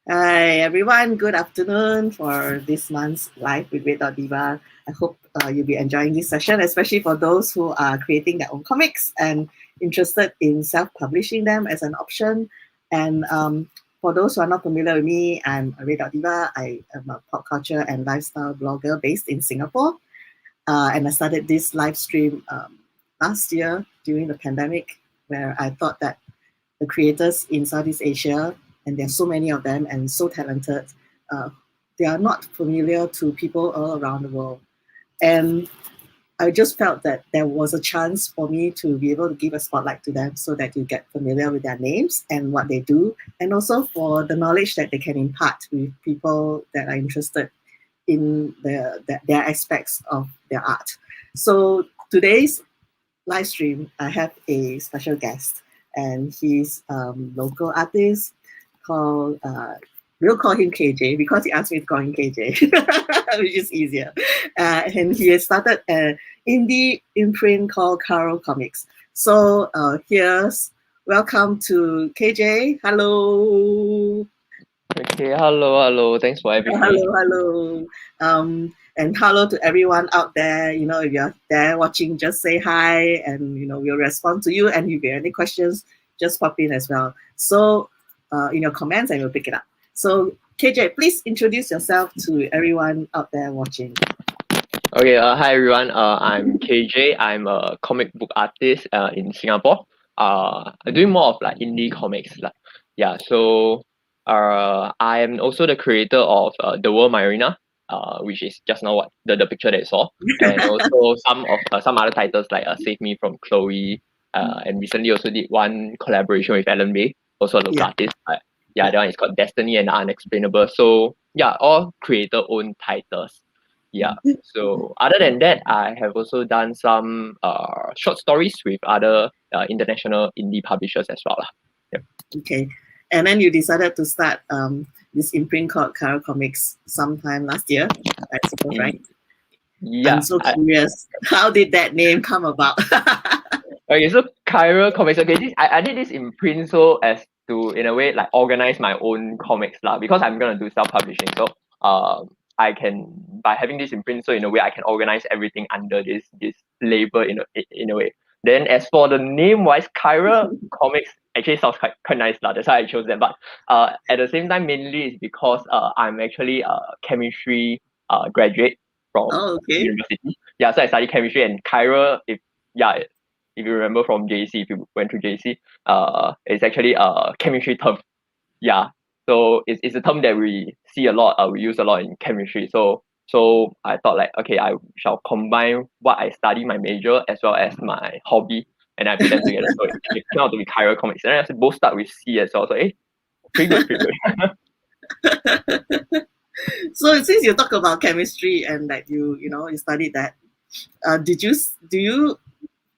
Hi everyone, good afternoon for this month's live with Red.Diva. I hope you'll be enjoying this session, especially for those who are creating their own comics and interested in self-publishing them as an option. And for those who are not familiar with me, I'm Red.Diva. I am a pop culture and lifestyle blogger based in Singapore. And I started this live stream last year during the pandemic, where I thought that the creators in Southeast Asia, and there are so many of them and so talented, they are not familiar to people all around the world. And I just felt that there was a chance for me to be able to give a spotlight to them so that you get familiar with their names and what they do, and also for the knowledge that they can impart with people that are interested in their aspects of their art. So today's live stream, I have a special guest, and he's local artist called, we'll call him KJ because he asked me to call him KJ, which is easier. And he has started an indie imprint called Chiral Comics. So here's welcome to KJ. Hello. Okay, hello. Thanks for having me. Hello. And hello to everyone out there. You know, if you're there watching, just say hi, and we'll respond to you. And if you have any questions, just pop in as well. So in your comments, and we'll pick it up. So KJ, please introduce yourself to everyone out there watching. Okay, hi everyone. I'm KJ. I'm a comic book artist in Singapore. I'm doing more of like indie comics. So I am also the creator of The World Marina, which is just now what the picture that you saw, and also some other titles like Save Me from Chloe, and recently also did one collaboration with Alan Bay, also a local artist. That one is called Destiny and The UnXplainables. So all creator-owned titles. So other than that, I have also done some short stories with other international indie publishers as well. Okay. And then you decided to start this imprint called Chiral Comics sometime last year, I suppose, right? Yeah. I'm so curious. How did that name come about? Okay, so Chiral Comics. Okay, I did this imprint so as to, in a way, like organize my own comics because I'm gonna do self-publishing. So I can, by having this imprint, so in a way I can organize everything under this label in a way. Then as for the name wise, Chiral Comics actually sounds quite nice that's why I chose that. But at the same time, mainly is because I'm actually a chemistry graduate from university. So I studied chemistry, and Chiral, if you remember from JC, if you went to JC, it's actually a chemistry term. So it's a term that we see a lot, we use a lot in chemistry. So I thought like, okay, I shall combine what I study, my major, as well as my hobby, and I put them together. So it came out to be Chiral Comics. And then I said both start with C as well. So pretty good. So since you talk about chemistry and that you studied that, do you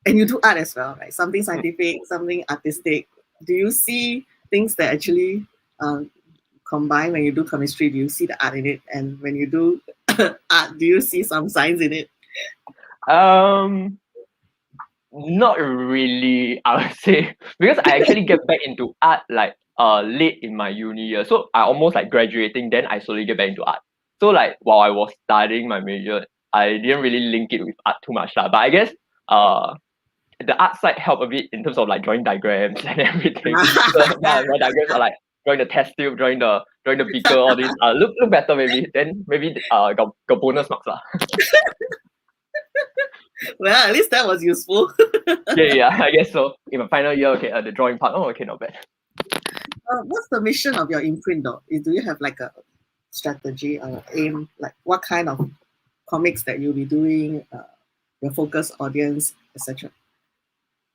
and you do art as well, right? Something scientific, something artistic. Do you see things that actually combine when you do chemistry? Do you see the art in it? And when you do art, do you see some science in it? Not really, I would say, because I actually get back into art like late in my uni year. So I almost like graduating, then I slowly get back into art. So like while I was studying my major, I didn't really link it with art too much but I guess the art side helped a bit in terms of like drawing diagrams and everything. So my diagrams are like drawing the test tube, drawing the beaker, all these look better maybe. Then maybe got bonus marks Well, at least that was useful. I guess so. In my final year, okay, the drawing part, okay, not bad. What's the mission of your imprint though? Do you have like a strategy or aim, like what kind of comics that you'll be doing, your focus audience, etc.?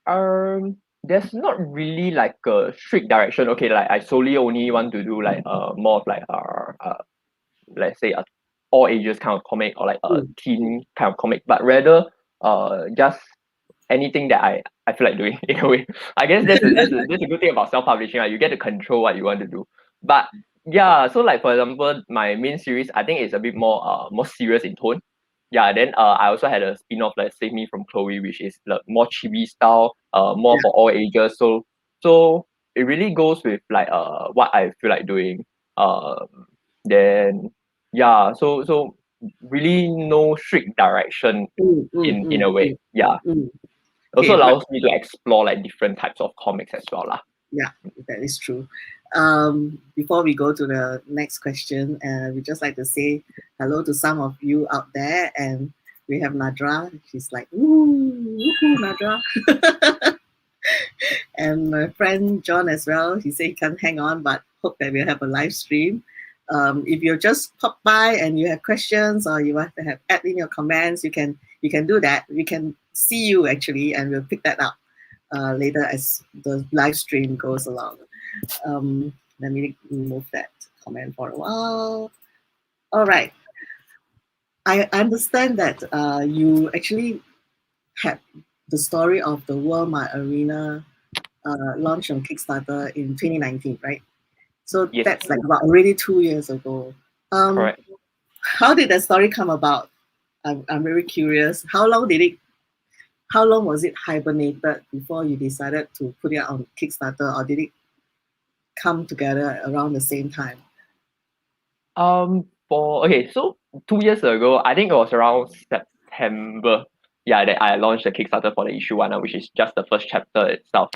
There's not really like a strict direction. Okay, like I solely only want to do like more of like let's say a all ages kind of comic, or like a teen kind of comic, but rather just anything that I feel like doing in a way. I guess that's a good thing about self-publishing, right? You get to control what you want to do. But so like for example, my main series I think is a bit more serious in tone. Then I also had a spin-off like Save Me from Chloe, which is the more chibi style, more for all ages. So it really goes with like what I feel like doing. Then yeah, so really no strict direction in a way. Yeah. Also Okay, allows me to explore like different types of comics as well lah. yeah, that is true. Before we go to the next question, we just like to say hello to some of you out there, and we have Nadra. She's like, woo, woohoo, Nadra. And my friend John as well. He said he can't hang on, but hope that we'll have a live stream. If you just pop by and you have questions or you want to have add in your comments, you can do that. We can see you actually, and we'll pick that up later as the live stream goes along. Let me remove that comment for a while. All right. I understand that you actually had the story of the World My Arena launched on Kickstarter in 2019, right? So Yes. that's like about already 2 years ago. Correct. How did that story come about? I'm very curious. How long was it hibernated before you decided to put it on Kickstarter, or did it come together around the same time? So 2 years ago, I think it was around September. Yeah, that I launched the Kickstarter for the issue 1, which is just the first chapter itself.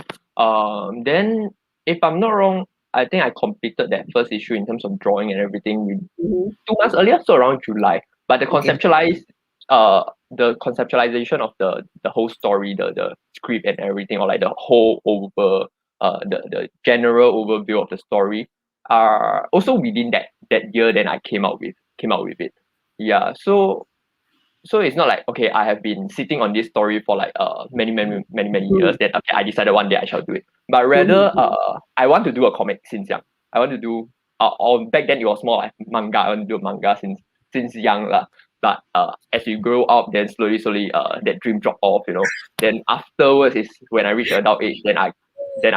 Then if I'm not wrong, I think I completed that first issue in terms of drawing and everything 2 months earlier, so around July. But the the conceptualization of the whole story, the script and everything, or like the whole the general overview of the story are also within that year. Then I came out with it. Yeah, so it's not like, okay, I have been sitting on this story for like many years, then okay, I decided one day I shall do it. But rather I want to do a comic since young. I want to do or back then it was more like manga. I want to do manga since young lah. But as you grow up, then slowly that dream drop off, Then afterwards is when I reach adult age, then I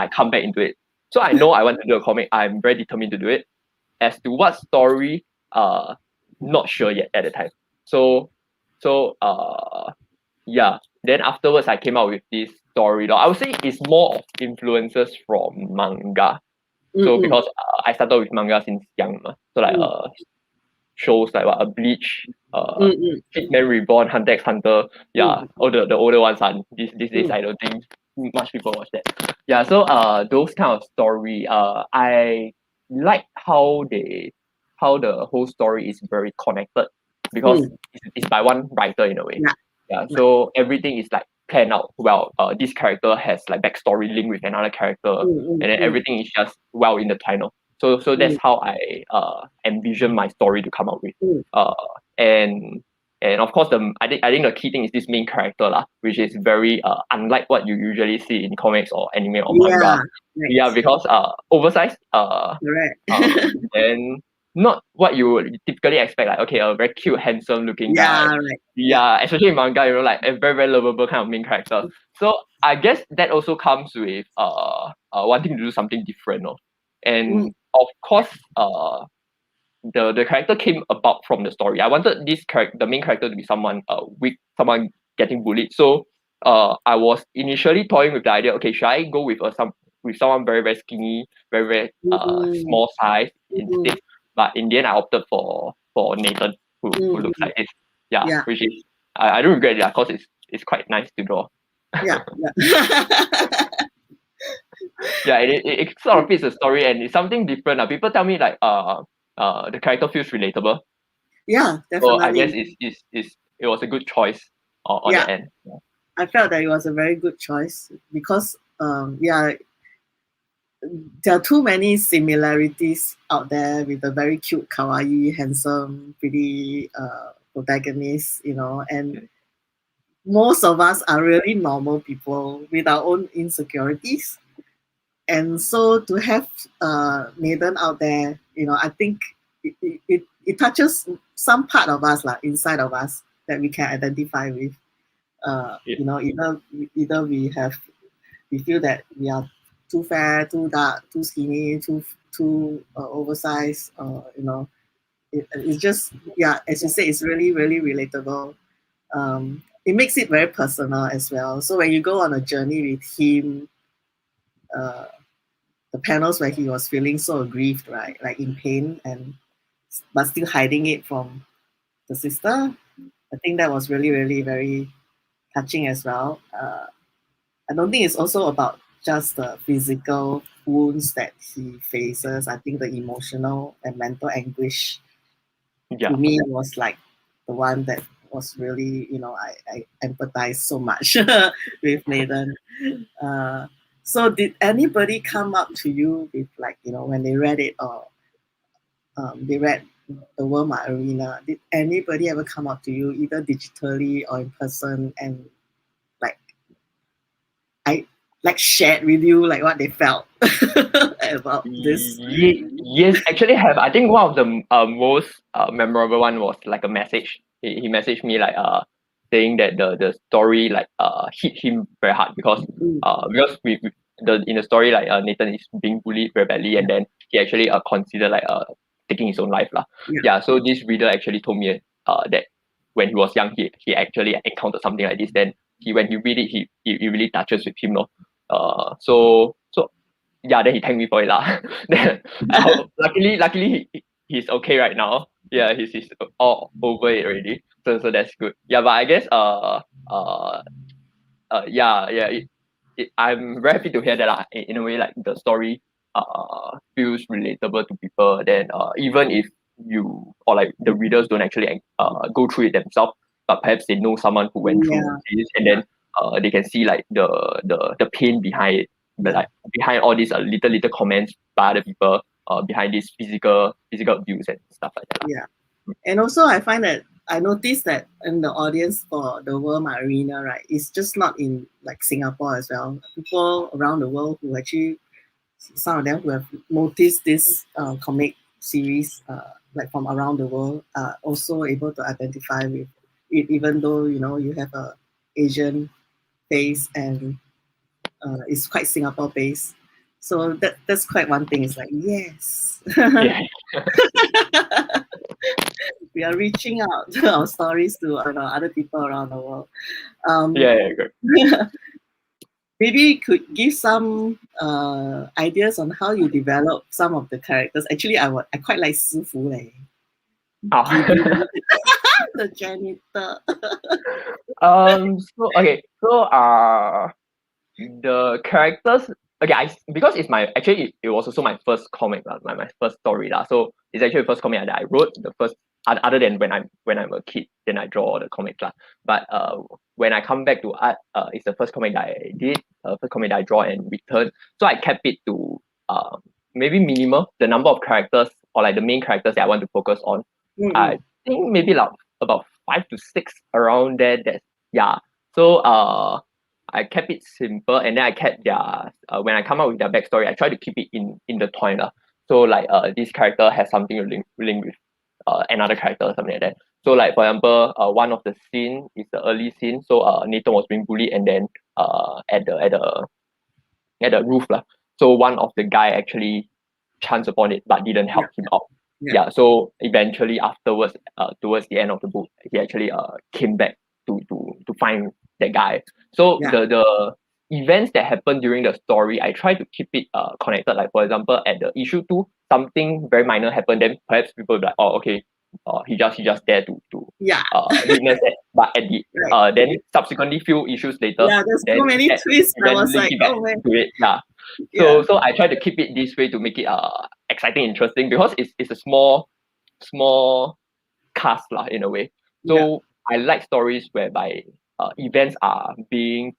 come back into it. So I know I want to do a comic. I'm very determined to do it. As to what story, not sure yet at the time. So yeah. Then afterwards I came out with this story. I would say it's more of influences from manga. So because I started with manga since young, so like shows like what Bleach, Hitman Reborn, Hunter x Hunter, all the older ones are these days. I don't think much people watch that. Yeah, so those kind of story, I like how the whole story is very connected because it's by one writer in a way. Yeah, so everything is like planned out well. This character has like backstory link with another character, and then everything is just well intertwined. So that's how I envision my story to come out with. And of course I think the key thing is this main character lah, which is very unlike what you usually see in comics or anime or manga. Yeah, because oversized. And not what you would typically expect, like, okay, a very cute, handsome looking guy. Yeah, especially in manga, like a very, very lovable kind of main character. So I guess that also comes with wanting to do something different. And of course, the character came about from the story. I wanted the main character to be someone weak, someone getting bullied. So I was initially toying with the idea, okay, should I go with someone very, very skinny, very, very small size instead? But in the end, I opted for Nathan, who looks like this. Yeah, which is I don't regret it because it's quite nice to draw. Yeah, it sort of fits the story and it's something different. People tell me like the character feels relatable. Yeah, definitely. So I guess it was a good choice on the end. Yeah. I felt that it was a very good choice because there are too many similarities out there with a very cute, kawaii, handsome, pretty protagonist, and most of us are really normal people with our own insecurities. And so to have Nathan out there, I think it touches some part of us, inside of us, that we can identify with. Either we feel that we are too fat, too dark, too skinny, too oversized. It's just, as you say, it's really, really relatable. It makes it very personal as well. So when you go on a journey with him, the panels where he was feeling so aggrieved, right? Like in pain, but still hiding it from the sister. I think that was really, really very touching as well. I don't think it's also about just the physical wounds that he faces. I think the emotional and mental anguish Yeah. to me was like the one that was really, I empathize so much with Nathan. So did anybody come up to you with like, when they read it, or they read the Walmart Arena, did anybody ever come up to you either digitally or in person and like shared with you like what they felt about this? Yes, actually have. I think one of the most memorable one was like a message. He messaged me like saying that the story like hit him very hard because we the in the story like Nathan is being bullied very badly, and then he actually considered like taking his own life lah. Yeah. So this reader actually told me that when he was young he actually encountered something like this. Then when he read it, it really touches with him, no. So yeah, then he thanked me for it lah. Then luckily he's okay right now. Yeah, he's all over it already. So that's good. Yeah, but I guess I'm very happy to hear that lah. In a way, like the story feels relatable to people. Then even if you or like the readers don't actually go through it themselves, but perhaps they know someone who went through this, and then they can see like the pain behind it. But like behind all these little comments by other people, behind this physical abuse and stuff like that. Yeah, and also I find that I noticed that in the audience for the Walmart Arena, right, it's just not in like Singapore as well. People around the world who actually, some of them who have noticed this comic series, like from around the world, are also able to identify with it, even though you have a Asian face and it's quite Singapore based. So that's quite one thing. It's like, yes. Yeah. We are reaching out our stories to other people around the world. Good. Maybe you could give some ideas on how you develop some of the characters. Actually, I quite like Sifu leh. Oh. The janitor. The characters, okay, because it's it was also my first comic, my first story lah. So it's actually the first comic that I wrote, the first other than when I'm a kid, then I draw the comics lah. But when I come back to art, it's the first comic that I did, first comic that I draw and return. So I kept it to maybe minimal, the number of characters or like the main characters that I want to focus on. I think maybe like about 5 to 6 around there. So I kept it simple, and then I kept their when I come up with their backstory, I try to keep it in the toy lah. So like this character has something to link with another character or something like that. So like for example, one of the scene is the early scene. So Nathan was being bullied, and then at the roof lah. So one of the guy actually chanced upon it but didn't help him out. So eventually afterwards, towards the end of the book, he actually came back to find that guy. So the events that happened during the story, I try to keep it connected. Like for example, at the issue 2, something very minor happened. Then perhaps people will be like, oh, okay, he just there to witness that. But at the then subsequently few issues later, there's so many twists. I was like, oh man. To it. So I try to keep it this way to make it exciting, interesting, because it's a small cast lah in a way. So I like stories whereby events are being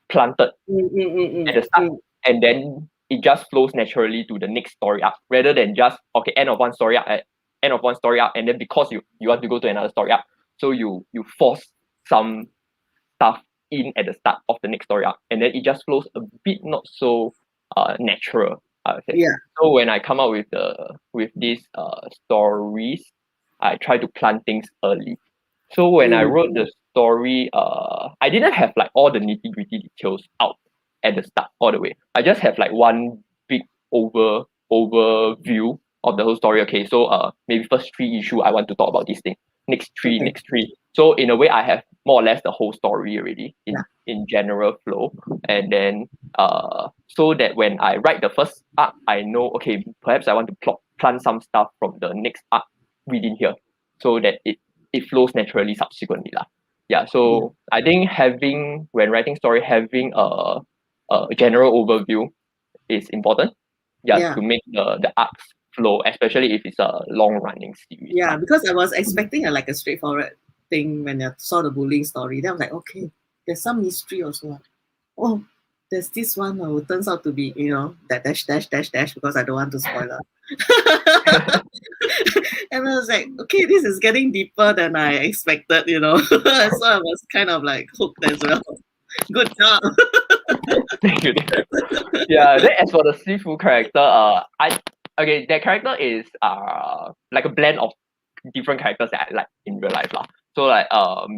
planted at the start, and then it just flows naturally to the next story arc, rather than just end of one story arc, and then because you want to go to another story arc, so you force some stuff in at the start of the next story arc, and then it just flows a bit not so natural, I would say. So when I come up with these stories, I try to plant things early. So when I wrote the story, I didn't have like all the nitty-gritty details out at the start all the way. I just have like one big overview of the whole story. Okay, so maybe first 3 issue I want to talk about this thing. next three, Okay. next three. So in a way, I have more or less the whole story already in general flow. And then so that when I write the first arc, I know, okay, perhaps I want to plant some stuff from the next arc within here, so that it flows naturally subsequently lah. Yeah, so I think when writing story, having a general overview is important. Yeah. To make the arcs flow, especially if it's a long running series. Yeah, because I was expecting like a straightforward thing when I saw the bullying story. Then I was like, okay, there's some mystery also. Oh, there's this one who turns out to be, that dash dash dash dash, because I don't want to spoil it. And I was like, okay, this is getting deeper than I expected, so I was kind of like hooked as well. Good job. Thank you. Yeah, then as for the Sifu character, that character is like a blend of different characters that I like in real life lah. So like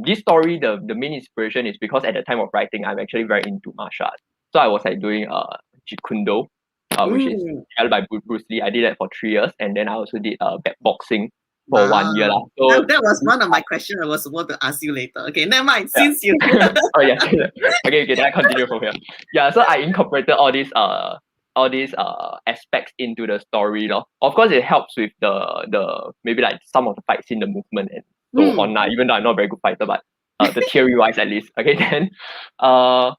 this story, the main inspiration is because at the time of writing, I'm actually very into martial arts. So I was like doing Jeet Kune Do, which is held by Bruce Lee. I did that for 3 years, and then I also did boxing for 1 year lah. So that was one of my questions I was supposed to ask you later. Okay, never mind. Since you oh yeah, okay, then I continue from here. Yeah, so I incorporated all these aspects into the story lor. Of course, it helps with the maybe like some of the fight scene, the movement and so on. Even though I'm not a very good fighter, but the theory wise at least. Okay, then so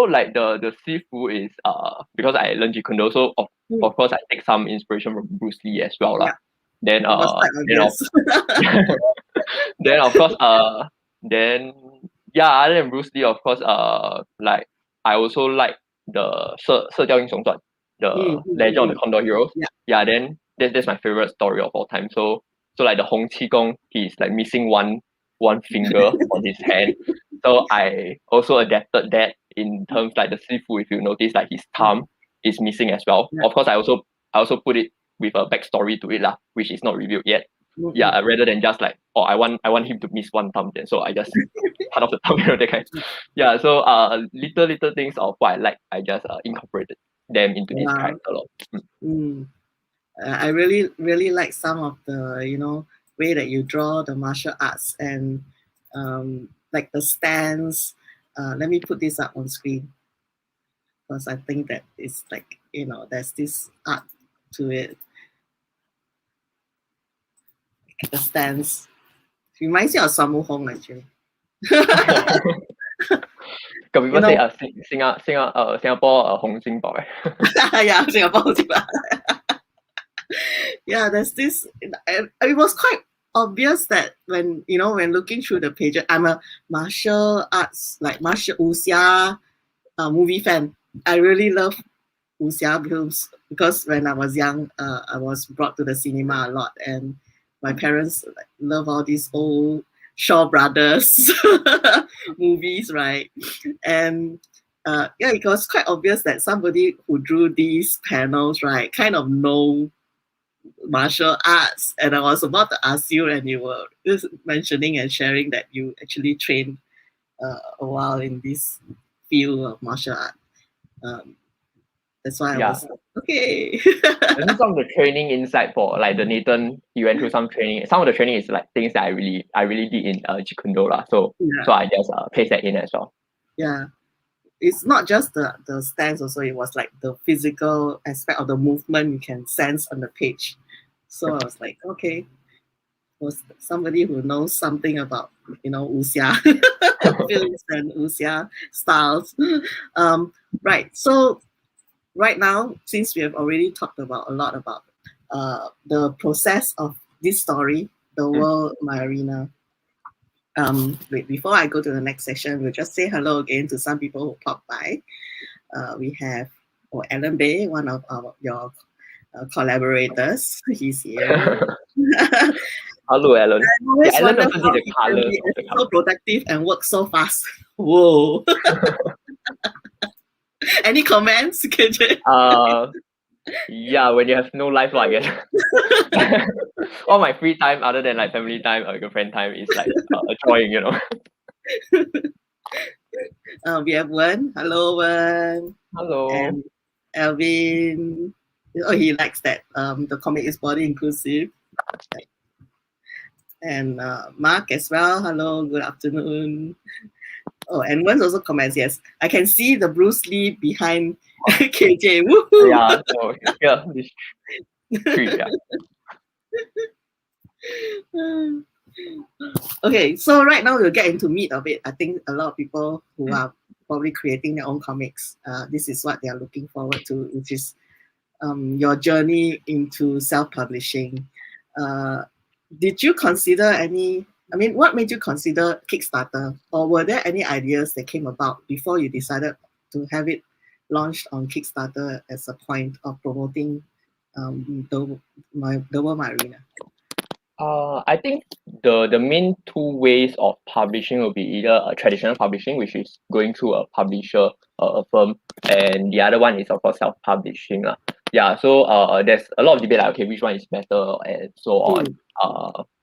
like the Sifu is because I learned Jeet Kune Do, so of course I take some inspiration from Bruce Lee as well lah. Yeah. Then then of course other than Bruce Lee, of course like I also like the 射雕英雄传, the Legend of the Condor Heroes. Then that's my favorite story of all time. So like the Hong Qi Gong, he's like missing one finger on his hand. So I also adapted that in terms like the Sifu. If you notice, like his thumb is missing as well. Of course, I also put it with a backstory to it lah, which is not revealed yet. Rather than just like, I want him to miss one thumb, then so I just cut off the thumb, that kind. So little things of what I like, I just incorporated them into this character lor. I really like some of the way that you draw the martial arts and like the stance. Let me put this up on screen because I think that it's like there's this art to it. The stance reminds me of Samu Hong actually. Got people say Singapore Hong Jing Bao. Yeah, Singapore Hong Jing Bao. Yeah, there's this. It was quite obvious that when looking through the pages, I'm a martial arts, like martial wuxia movie fan. I really love wuxia films because when I was young, I was brought to the cinema a lot, and my parents love all these old Shaw Brothers movies, right? And it was quite obvious that somebody who drew these panels, right, kind of know martial arts. And I was about to ask you, and you were just mentioning and sharing that you actually trained a while in this field of martial art. That's why I was like, okay. There's some of the training inside for like the Nathan, he went through some training. Some of the training is like things that I really did in Jeet Kune Do lah. So I just paste that in as well. Yeah. It's not just the stance also, it was like the physical aspect of the movement you can sense on the page. So I was like, okay, was somebody who knows something about wuxia films and wuxia styles. Right. So right now, since we have already talked about a lot about the process of this story, the world, my arena. Wait, before I go to the next session, we'll just say hello again to some people who popped by. We have Alan Bay, one of your collaborators. He's here. Hello, Alan. Alan also did the colors. So productive and work so fast. Whoa. Any comments, KJ? Yeah, when you have no life, I guess. All my free time, other than like family time or girlfriend time, is like a drawing, We have Wen. Hello, Wen. Hello. And Alvin. Oh, he likes that the comic is body inclusive. And Mark as well. Hello, good afternoon. Oh, and Wen's also comments, yes. I can see the Bruce Lee behind KJ. Woohoo! Yeah, so yeah, this three, yeah. Okay, so right now we'll get into meat of it. I think a lot of people who are probably creating their own comics, this is what they are looking forward to, which is your journey into self-publishing. Did you consider any, I mean, what made you consider Kickstarter? Or were there any ideas that came about before you decided to have it launched on Kickstarter as a point of promoting the World Arena? I think the main two ways of publishing will be either a traditional publishing, which is going through a publisher a firm, and the other one is of course self-publishing. Yeah, so there's a lot of debate like, okay, which one is better and so on.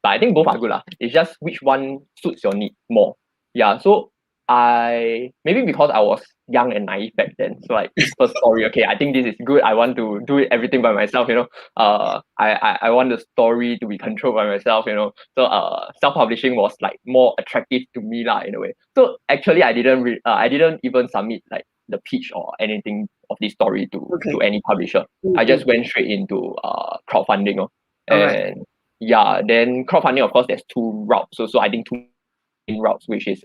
But I think both are good. It's just which one suits your need more. Yeah, so maybe because I was young and naive back then. So like first story, okay, I think this is good. I want to do everything by myself, I want the story to be controlled by myself, So self-publishing was like more attractive to me lah in a way. So actually I didn't even submit like the pitch or anything of this story to any publisher. I just went straight into crowdfunding. And yeah, then crowdfunding of course there's two routes. So I think two main routes, which is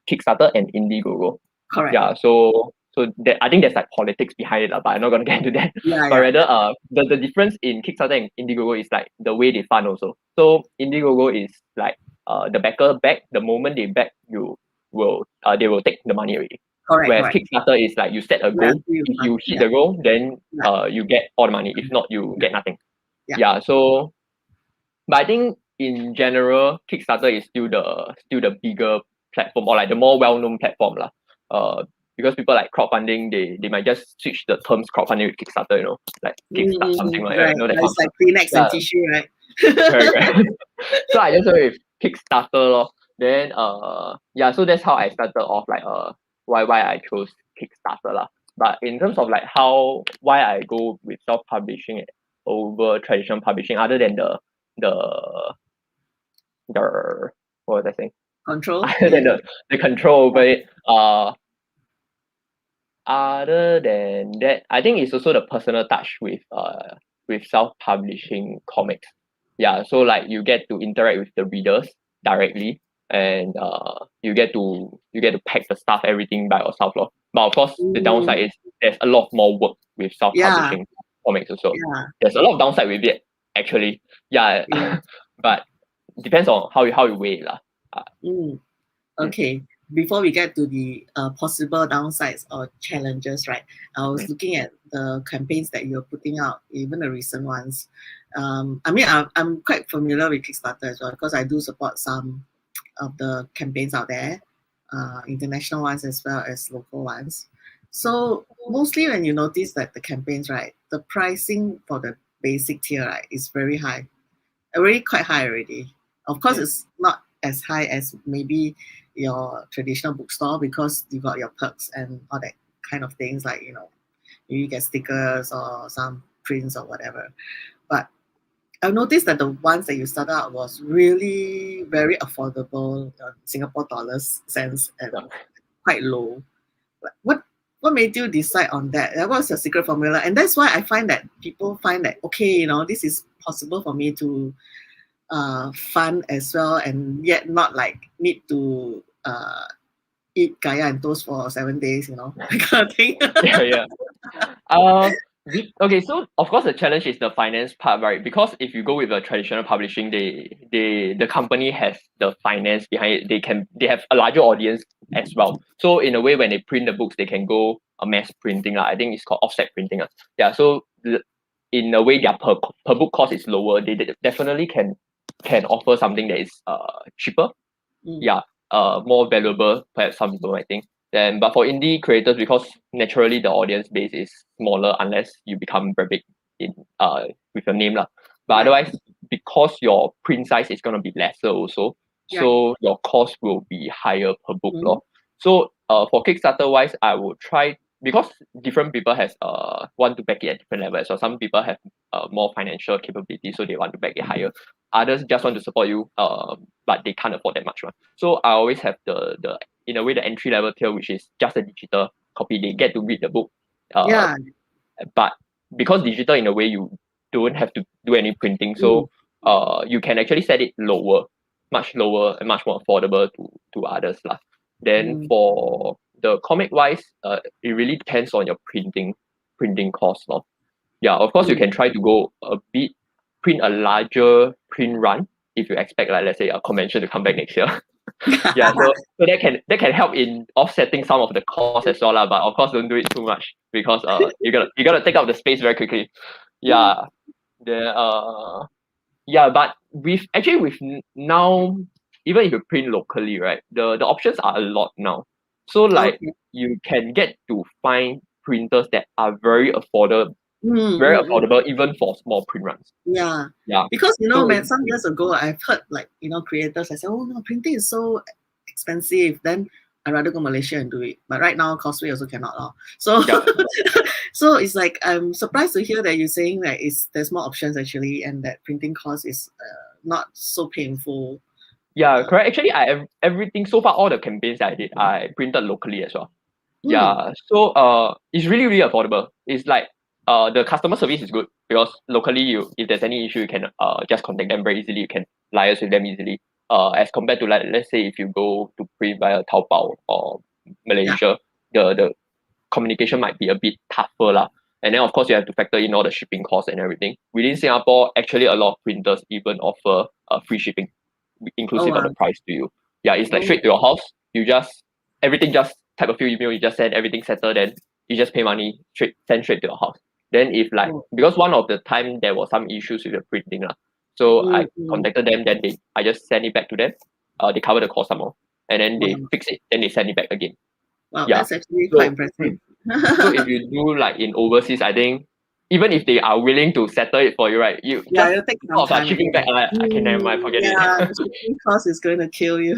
Kickstarter and Indiegogo. Correct. Yeah, so that, I think there's like politics behind it, but I'm not gonna get into that. But rather, the difference in Kickstarter and Indiegogo is like the way they fund also. So Indiegogo is like the backer back the moment they back you will they will take the money already. Whereas Kickstarter is like you set a goal. If you hit the goal, then you get all the money. If not, you get nothing. Yeah. So, but I think in general, Kickstarter is still the bigger platform or like the more well-known platform lah. Because people like crowdfunding, they might just switch the terms crowdfunding with Kickstarter, like Kickstart something like that. That it's like Kleenex and tissue, right? Right. So I just went with Kickstarter lor. Then so that's how I started off like why I chose Kickstarter lah. But in terms of like why I go with self-publishing over traditional publishing, other than the what was I saying? Control. Other than the control over it, other than that, I think it's also the personal touch with self-publishing comics. Yeah, so like you get to interact with the readers directly, and you get to pack the stuff everything by yourself lor. But of course, the downside is there's a lot more work with self-publishing comics also. There's a lot of downside with it actually. But depends on how you weigh it lah. Okay. Before we get to the possible downsides or challenges, right? I was looking at the campaigns that you're putting out, even the recent ones. I mean, I'm quite familiar with Kickstarter as well because I do support some of the campaigns out there, international ones as well as local ones. So mostly when you notice that the campaigns, right, the pricing for the basic tier, right, is very high, already quite high already. Of course, it's not as high as maybe your traditional bookstore because you got your perks and all that kind of things, like you get stickers or some prints or whatever. But I've noticed that the ones that you started out was really very affordable, Singapore dollars sense, and quite low. What made you decide on that? What's your secret formula? And that's why I find that people find that okay, this is possible for me to fun as well, and yet not like need to eat kaya and toast for 7 days, that kind of thing. Okay, so of course the challenge is the finance part, right? Because if you go with a traditional publishing, the company has the finance behind it. They have a larger audience as well. So in a way, when they print the books, they can go a mass printing. I think it's called offset printing. Yeah, so in a way, their per book cost is lower. They definitely can offer something that is cheaper. More valuable, perhaps some people might think. But for indie creators, because naturally the audience base is smaller unless you become very big in with your name lah. But otherwise, because your print size is gonna be lesser also, so your cost will be higher per book lor. So for Kickstarter wise, I will try, because different people has want to back it at different levels. So some people have more financial capability, so they want to back it higher. others just want to support you, but they can't afford that much one. So I always have the in a way the entry level tier, which is just a digital copy. They get to read the book. Yeah. But because digital, in a way, you don't have to do any printing, so you can actually set it lower, much lower and much more affordable to others lah. Then for the comic wise, it really depends on your printing cost lor. Yeah, of course you can try to go a bit, print a larger print run if you expect, like, let's say a convention to come back next year. Yeah, so that can help in offsetting some of the costs as well lah. But of course, don't do it too much because you gotta take up the space very quickly. Yeah, but with now, even if you print locally, right, the options are a lot now. So like you can get to find printers that are very affordable, even for small print runs. Yeah. Yeah. Because So man, some years ago I've heard like creators I say, oh no, printing is so expensive. Then I'd rather go Malaysia and do it. But right now Causeway also cannot. So so it's like I'm surprised to hear that you're saying that there's more options actually, and that printing cost is not so painful. Yeah, correct. Actually, I have everything so far. All the campaigns that I did, I printed locally as well. Yeah, so it's really really affordable. It's like the customer service is good because locally if there's any issue, you can just contact them very easily. You can liaise with them easily. As compared to, like, let's say if you go to print via Taobao or Malaysia, the communication might be a bit tougher lah. And then of course you have to factor in all the shipping costs and everything. Within Singapore, actually a lot of printers even offer free shipping, inclusive of the price to you. Yeah, it's like straight to your house. You just everything just type a few email, you just send everything settled, then you just pay money send straight to your house. Then if like because one of the time there was some issues with the printing lah, so I contacted them. Then I just send it back to them. They cover the cost somehow, and then they fix it. Then they send it back again. Wow, that's actually quite impressive. So if you do like in overseas, I think even if they are willing to settle it for you, right? It'll take some time. Shipping back, I can never mind, forget it. The shipping cost is going to kill you.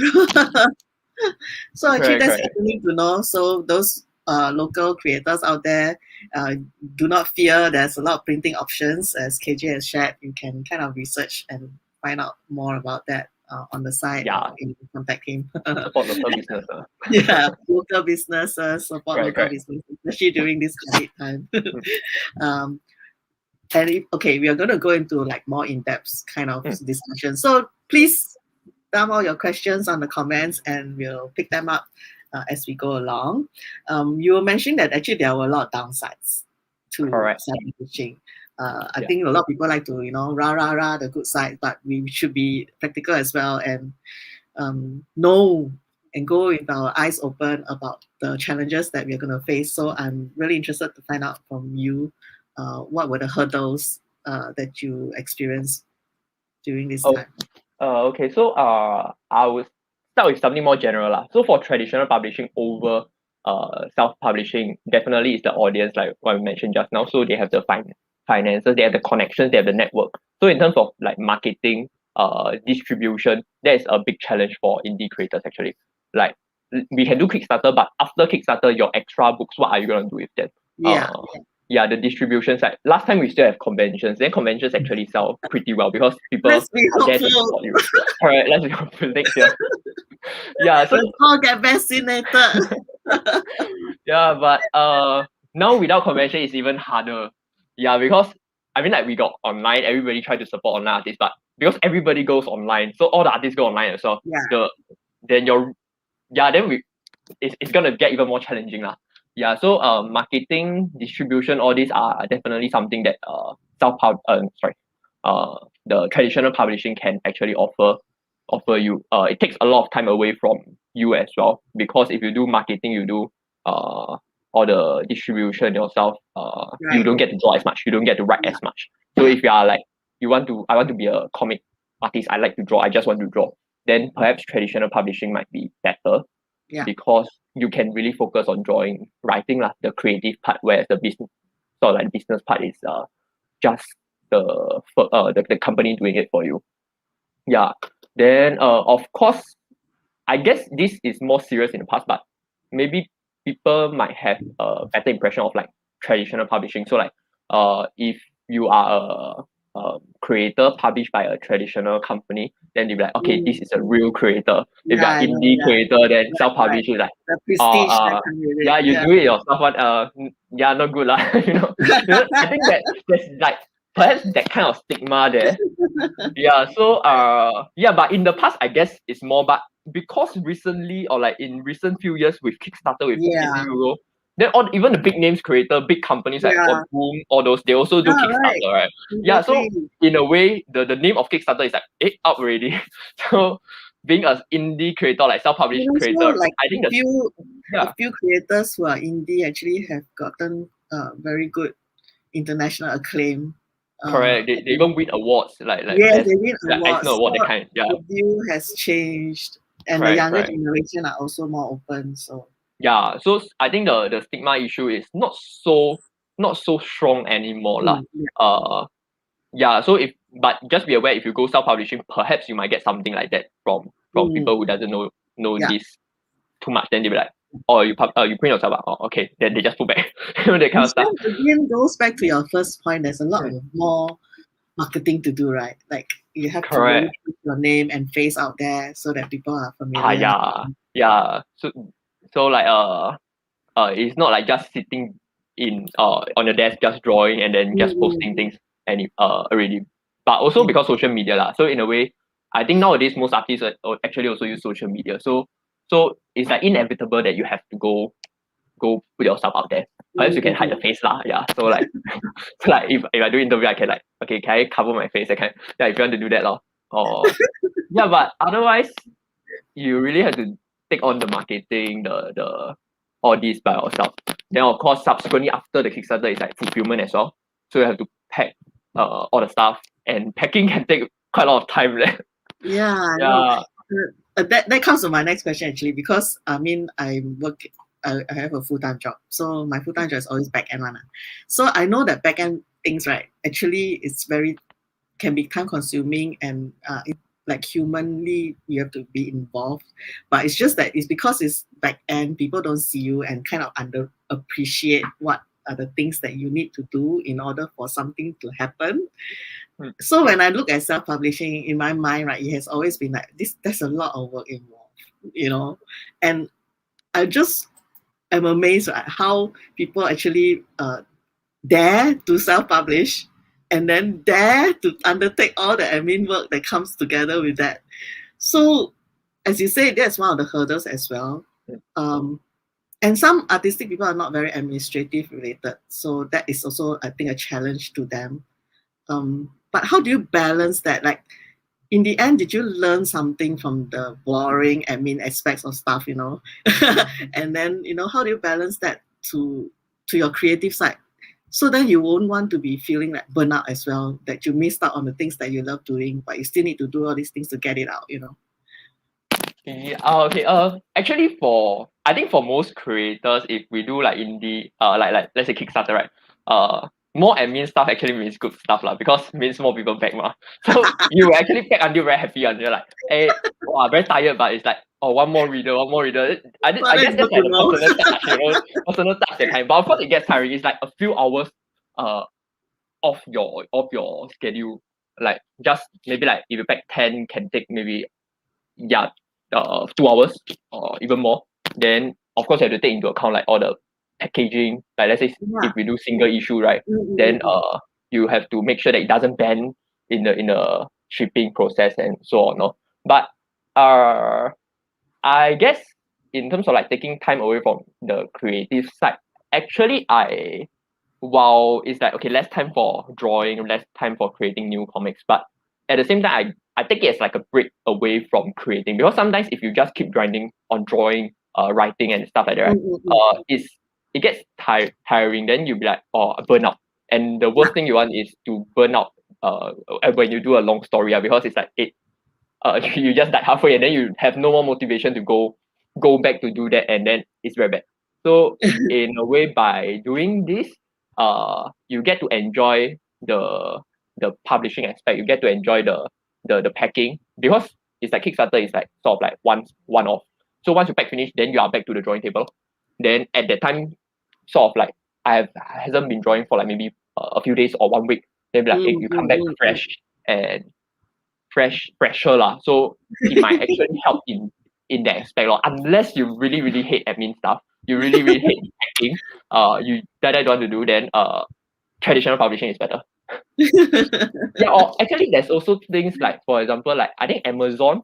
So actually, that's happening to know. So those local creators out there, do not fear. There's a lot of printing options, as KJ has shared. You can kind of research and find out more about that on the site. Yeah, and contact him. Support local business. Yeah, local businesses, support local businesses, especially during this COVID time. And we are going to go into like more in-depth kind of discussion. So please dump all your questions on the comments, and we'll pick them up as we go along. You were mentioning that actually there were a lot of downsides to self-publishing. I think a lot of people like to, rah the good side, but we should be practical as well and know and go with our eyes open about the challenges that we're going to face. So I'm really interested to find out from you, what were the hurdles that you experienced during this time? Okay, so I will start with something more general. So for traditional publishing over self-publishing, definitely is the audience, like what we mentioned just now. So they have the finances, they have the connections, they have the network. So in terms of like marketing, distribution, that is a big challenge for indie creators actually. Like we can do Kickstarter, but after Kickstarter, your extra books, what are you gonna do with them? Yeah, the distribution side. Last time we still have conventions. Then conventions actually sell pretty well because people are there to support you. Alright, let's be hopeful next year. Yeah, so let's all get vaccinated. Yeah, but now without convention it's even harder. Yeah, because I mean, like, we got online, everybody try to support online artists, but because everybody goes online, so all the artists go online as well. Then it's gonna get even more challenging lah. Yeah, so marketing, distribution, all these are definitely something that the traditional publishing can actually offer you. It takes a lot of time away from you as well, because if you do marketing, you do all the distribution yourself, you don't get to draw as much, you don't get to write as much. So if you are like, I want to be a comic artist, I like to draw, I just want to draw, then perhaps traditional publishing might be better, because you can really focus on drawing, writing lah, the creative part, whereas the business part is just the company doing it for you. Yeah. Then of course, I guess this is more serious in the past, but maybe people might have a better impression of like traditional publishing. So like if you are creator published by a traditional company, then they'll be like, okay, this is a real creator. If you're Yeah, I know, indie yeah. creator, then Right, self-publish is like, the oh, prestige that comes with it. yeah, you do it yourself, but yeah, not good lah. I think that there's like perhaps that kind of stigma there. Yeah, so yeah, but in the past I guess it's more, but because recently or like in recent few years with Kickstarter with Yeah, Indiegogo, then even the big names creator, big companies like yeah. Boom, all those, they also do Yeah, right. Kickstarter, right? Yeah, so Exactly. in a way, the name of Kickstarter is like up already. So being an indie creator, like self-published And also, creator, like I think that a few creators who are indie actually have gotten very good international acclaim. correct. They even win awards like Yes, best they win like Eisner awards. award, that So kind. Yeah, the view has changed, and the correct, younger correct. generation are also more open. So Yeah, so I think the stigma issue is not so strong anymore lah. yeah. Yeah, so but just be aware, if you go self-publishing, perhaps you might get something like that from people who doesn't know Yeah. this too much. Then they'll be like, oh, you print yourself, oh, okay, then they just put back, that kind of stuff. Again, goes back to your first point. There's a lot of more marketing to do, right? Like you have to really put your name and face out there so that people are familiar. Yeah. So like it's not like just sitting in on the desk just drawing and then just posting things already. But also because social media lah. So in a way, I think nowadays most artists actually also use social media. So it's like inevitable that you have to go put yourself out there. Unless you can hide the face lah. Yeah. So like so like if I do interview, I can like, okay, can I cover my face? I can, yeah, if you want to do that lor. Or yeah, but otherwise you really have to take on the marketing, the all this by yourself. Then of course subsequently after the Kickstarter is like fulfillment as well. So you have to pack all the stuff, and packing can take quite a lot of time. Yeah. That comes to my next question actually, because I mean I have a full-time job. So my full-time job is always back-end one. So I know that back-end things, right, actually can be time consuming, and like humanly you have to be involved. But it's just that it's because it's back-end, people don't see you and kind of underappreciate what are the things that you need to do in order for something to happen. So when I look at self-publishing, in my mind, right, it has always been like there's a lot of work involved, and I just am amazed at how people actually dare to self-publish and then dare to undertake all the admin work that comes together with that. So, as you say, that's one of the hurdles as well. And some artistic people are not very administrative related, so that is also, I think, a challenge to them. But how do you balance that? Like, in the end, did you learn something from the boring admin aspects of stuff, and then, how do you balance that to your creative side? So then you won't want to be feeling like burnout as well, that you missed out on the things that you love doing, but you still need to do all these things to get it out, Yeah, okay. Actually, I think for most creators, if we do like indie, like let's say Kickstarter, right? More admin stuff actually means good stuff lah, because means more people back ma. So you actually pack until very happy and you're like, hey, wow, very tired, but it's like, oh, one more reader. I guess that's like the personal touch, personal touch that kind. But of course it gets tiring. It's like a few hours off your schedule. Like just maybe like if you pack 10 can take maybe 2 hours or even more. Then of course you have to take into account like all the packaging. Like let's say if we do single issue, right? Then you have to make sure that it doesn't bend in the shipping process and so on. No? But I guess in terms of like taking time away from the creative side, actually while it's like, okay, less time for drawing, less time for creating new comics, but at the same time I take it as like a break away from creating, because sometimes if you just keep grinding on drawing, writing and stuff like that, right? It gets tiring. Then you'll be like, oh, burn out. And the worst thing you want is to burn out when you do a long story, because it's like you just died halfway and then you have no more motivation to go back to do that, and then it's very bad. So in a way, by doing this, you get to enjoy the publishing aspect. You get to enjoy the packing, because it's like Kickstarter is like sort of like one off. So once you pack finish, then you are back to the drawing table. Then at that time, sort of like hasn't been drawing for like maybe a few days or 1 week. They'll be like, hey, you come back fresh and fresher lah. So it might actually help in that aspect lor. Unless you really, really hate admin stuff, you really, really hate acting, you that don't want to do, then traditional publishing is better. Yeah, or actually there's also things like, for example, like I think Amazon,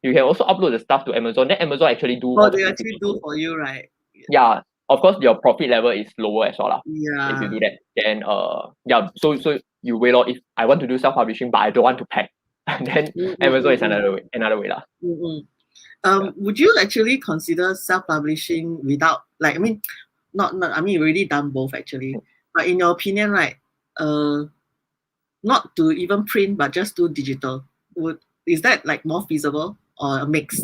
you can also upload the stuff to Amazon, then Amazon actually do all the they actually do for you, right? Yeah, of course your profit level is lower as well lah. Yeah. If you do that, then yeah, so you weigh lor. If I want to do self-publishing but I don't want to pack, then Amazon is another way lah. Would you actually consider self-publishing without, like, I mean, not I mean, you already done both actually, but in your opinion, right, not to even print but just do digital, is that like more feasible or a mix?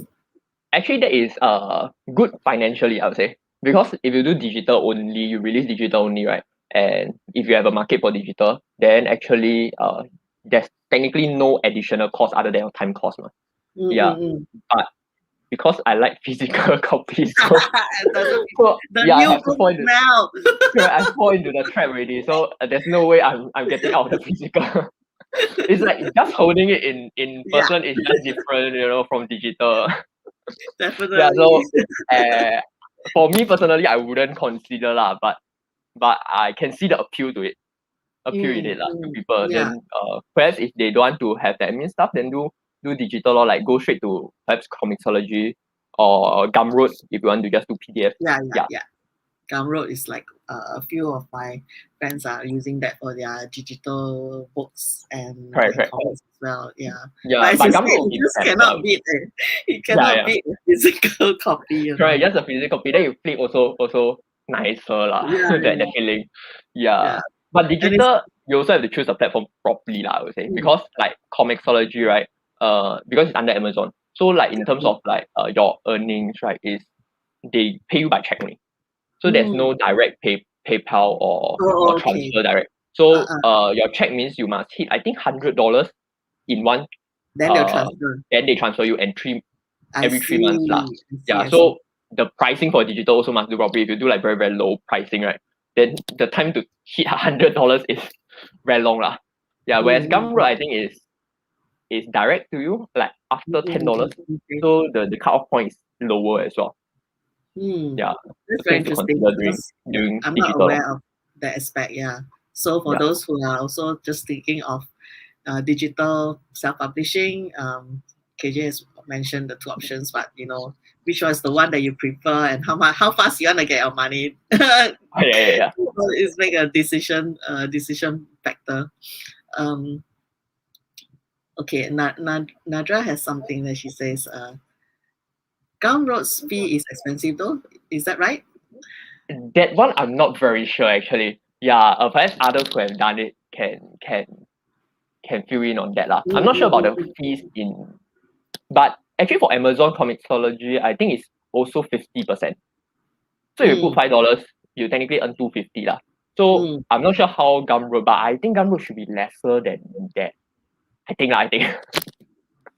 Actually, that is good financially, I would say, because if you do digital only, you release digital only, right? And if you have a market for digital, then actually there's technically no additional cost other than your time cost. Yeah, but because I like physical copies, so, I have to fall into, I fall into the trap already. So there's no way I'm getting out of the physical. It's like just holding it in person is just different, from digital. Definitely. Yeah, so for me personally, I wouldn't consider lah, but I can see the appeal to it, in it lah to people. Then perhaps if they don't want to have the admin stuff, then do digital or like go straight to perhaps Comixology or Gumroad if you want to just do PDF. Yeah. Gumroad is like a few of my friends are using that for their digital books and comics as well. Yeah, but Gumroad you just cannot beat it. You cannot beat a physical copy. Right, just a physical copy. Then you flip also nicer lah. That feeling. Yeah. But digital, you also have to choose a platform properly lah, I would say, because like Comixology, right? Because it's under Amazon, so like in terms of like your earnings, right, is they pay you by check only. So there's no direct PayPal or transfer direct. So your check means you must hit, I think, $100 in one. Then they'll transfer. Then they transfer you every 3 months lah. Yeah. So the pricing for digital also must do properly. If you do like very, very low pricing, right, then the time to hit $100 is very long lah. Yeah. Whereas Gumroad, I think is direct to you like after $10. So the cutoff point is lower as well. Yeah, that's very interesting. Doing I'm digital. not aware of that aspect. Yeah, so for those who are also just thinking of digital self-publishing, KJ has mentioned the two options, but which one is the one that you prefer and how fast you want to get your money? Yeah. It's make a decision factor. Okay, Nadra has something that she says. Gumroad's fee is expensive though. Is that right? That one I'm not very sure actually. Yeah, perhaps others who have done it can fill in on that lah. I'm not sure about the fees but actually for Amazon Comixology, I think it's also 50%. So if you put $5, you technically earn $250 lah. So I'm not sure how Gumroad, but I think Gumroad should be lesser than that. I think.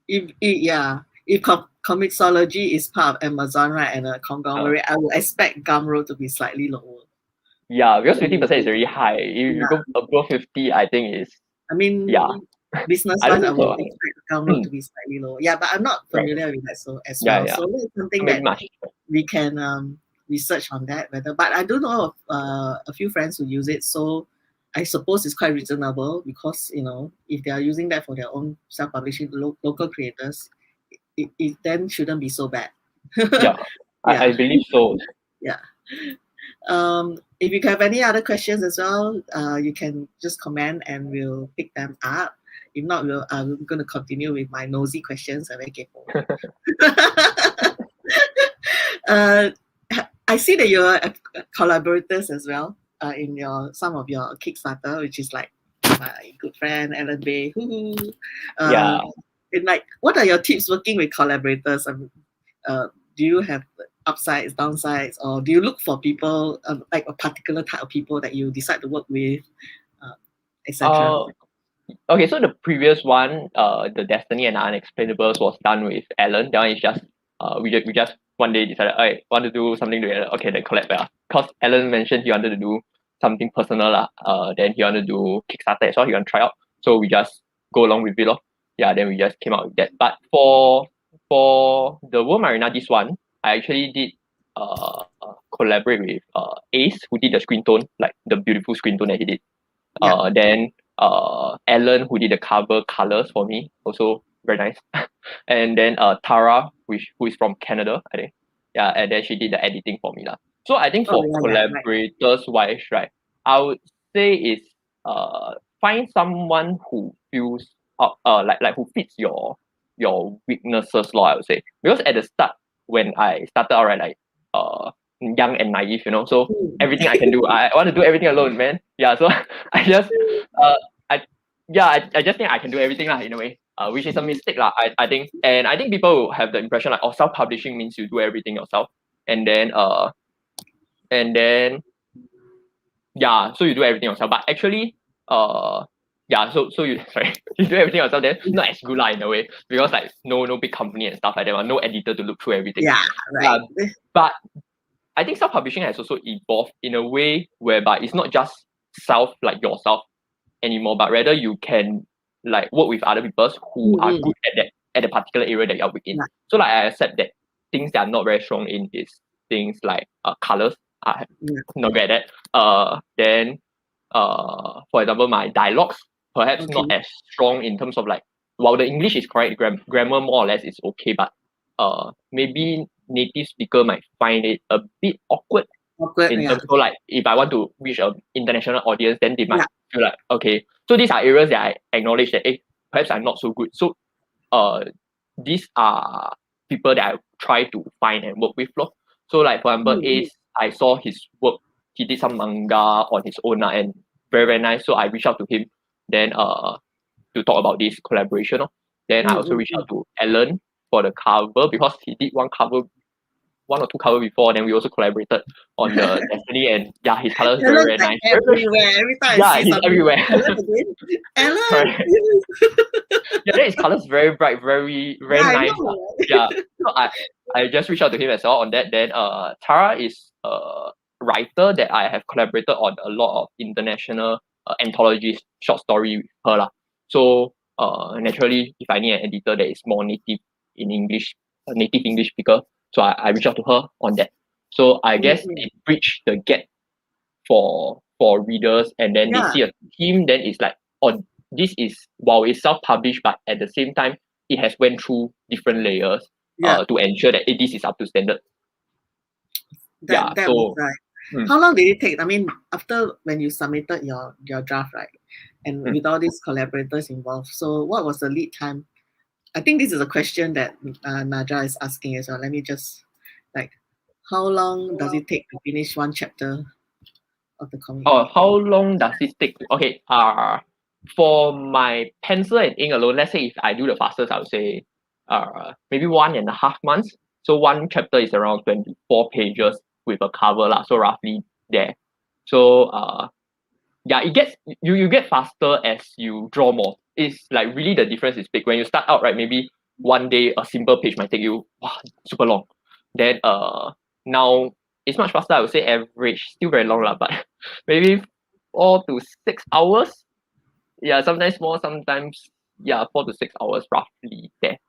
If Comixology is part of Amazon, right, and a conglomerate, I would expect Gumroad to be slightly lower. Yeah, because 50% is very high. If you go above 50, I think is. I mean, business-wise, I would expect Gumroad to be slightly lower. Yeah, but I'm not familiar with that as well. So it's something that we can research on that. But I do know of a few friends who use it, so I suppose it's quite reasonable because if they are using that for their own self-publishing local creators, it then shouldn't be so bad. I believe so. Yeah. If you have any other questions as well, you can just comment and we'll pick them up. If not, I'm going to continue with my nosy questions. I'm very careful. I see that you're collaborators as well in some of your Kickstarter, which is like my good friend Alan Bay. And like, what are your tips working with collaborators? Do you have upsides, downsides, or do you look for people like a particular type of people that you decide to work with, etc.? Okay, so the previous one, the Destiny and The UnXplainables was done with Alan. That one is just we just one day decided I want to do something together. Okay, then collab. Because Alan mentioned he wanted to do something personal lah. Then he want to do Kickstarter as well. He want to try out. So we just go along with it lor. Yeah, then we just came out with that. But for the World Marina, this one, I actually did collaborate with Ace, who did the screen tone, like the beautiful screen tone that he did. Then Alan, who did the cover colors for me, also very nice. And then Tara, who is from Canada, I think. Yeah, and then she did the editing for me lah. So I think for collaborators wise, right, I would say is find someone who feels like who fits your weaknesses lor, I would say. Because at the start, when I started out, right, like young and naive, you know, so everything I can do, I want to do everything alone, man. Yeah, so I just I just think I can do everything lah, in a way, which is a mistake lah, I think. And I think people will have the impression like, oh, self-publishing means you do everything yourself, and then yeah, so you do everything yourself. But actually, yeah, so you sorry, you do everything yourself, then not as good lah, in a way, because like no big company and stuff like that, no editor to look through everything. Yeah, right. But I think self-publishing has also evolved in a way whereby it's not just like yourself anymore, but rather you can like work with other people who are good at the particular area that you're weak in. So like I accept that things that I'm not very strong in is things like colors. I'm not good at that. Then for example, my dialogues perhaps not as strong in terms of like, while the English is correct, grammar more or less is okay, but maybe native speaker might find it a bit awkward in terms of like, if I want to reach an international audience, then they might feel like, okay, so these are areas that I acknowledge that perhaps I'm not so good. So these are people that I try to find and work with lor. So like for example, Ace, I saw his work, he did some manga on his own and very, very nice. So I reached out to him then to talk about this collaboration. Then I also reached out to Alan for the cover, because he did one or two cover before. Then we also collaborated on the Destiny, and yeah, his colors very, very nice. Everywhere, every time I see he's everywhere. Alan. Yeah, then his colors very bright, very, very nice. Yeah, so I just reached out to him as well on that. Then Tara is a writer that I have collaborated on a lot of international anthologies, short story with her lah. So naturally, if I need an editor that is more native in English, a native English speaker, so I reached out to her on that. So I guess it bridged the gap for readers, and then they see a team, then it's like, oh, this is, while it's self-published, but at the same time, it has went through different layers to ensure that this is up to standard. That was right. How long did it take? I mean, after when you submitted your draft, right, and with all these collaborators involved, so what was the lead time? I think this is a question that Naja is asking as well. Let me just, like, how long does it take to finish one chapter of the comic? Oh, how long does it take? Okay, for my pencil and ink alone, let's say if I do the fastest, I would say maybe 1.5 months. So one chapter is around 24 pages with a cover lah, so roughly there. So yeah, it gets you get faster as you draw more. It's like really the difference is big. When you start out, right, maybe one day a simple page might take you super long. Then now it's much faster. I would say average, still very long lah, but maybe 4 to 6 hours. Yeah, sometimes more, sometimes 4 to 6 hours roughly there.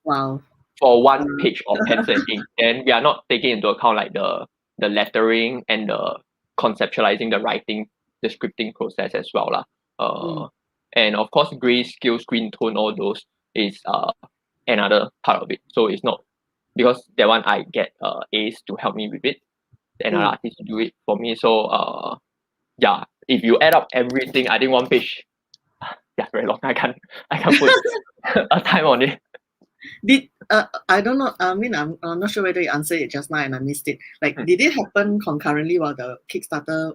Wow. For one page of pencil and ink. Then we are not taking into account like the lettering and the conceptualizing, the writing, the scripting process as well lah. And of course, grayscale, screen tone, all those is another part of it. So it's not, because that one I get Ace to help me with it, another artist to do it for me. So yeah, if you add up everything, I think one page, very long. I can't put a time on it. Did I don't know. I mean, I'm not sure whether you answered it just now and I missed it. Like, did it happen concurrently while the Kickstarter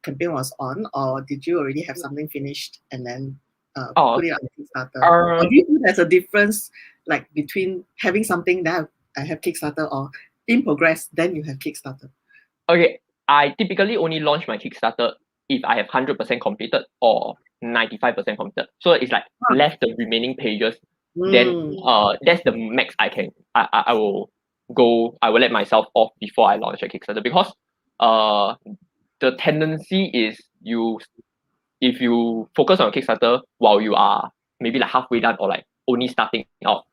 campaign was on, or did you already have something finished and then put it on Kickstarter? Or do you think there's a difference, like between having something that I have Kickstarter, or in progress then you have Kickstarter? Okay, I typically only launch my Kickstarter if I have 100% completed or 95% completed. So it's like left the remaining pages. Then that's the max I can. I will let myself off before I launch a Kickstarter, because the tendency is if you focus on Kickstarter while you are maybe like halfway done or like only starting out,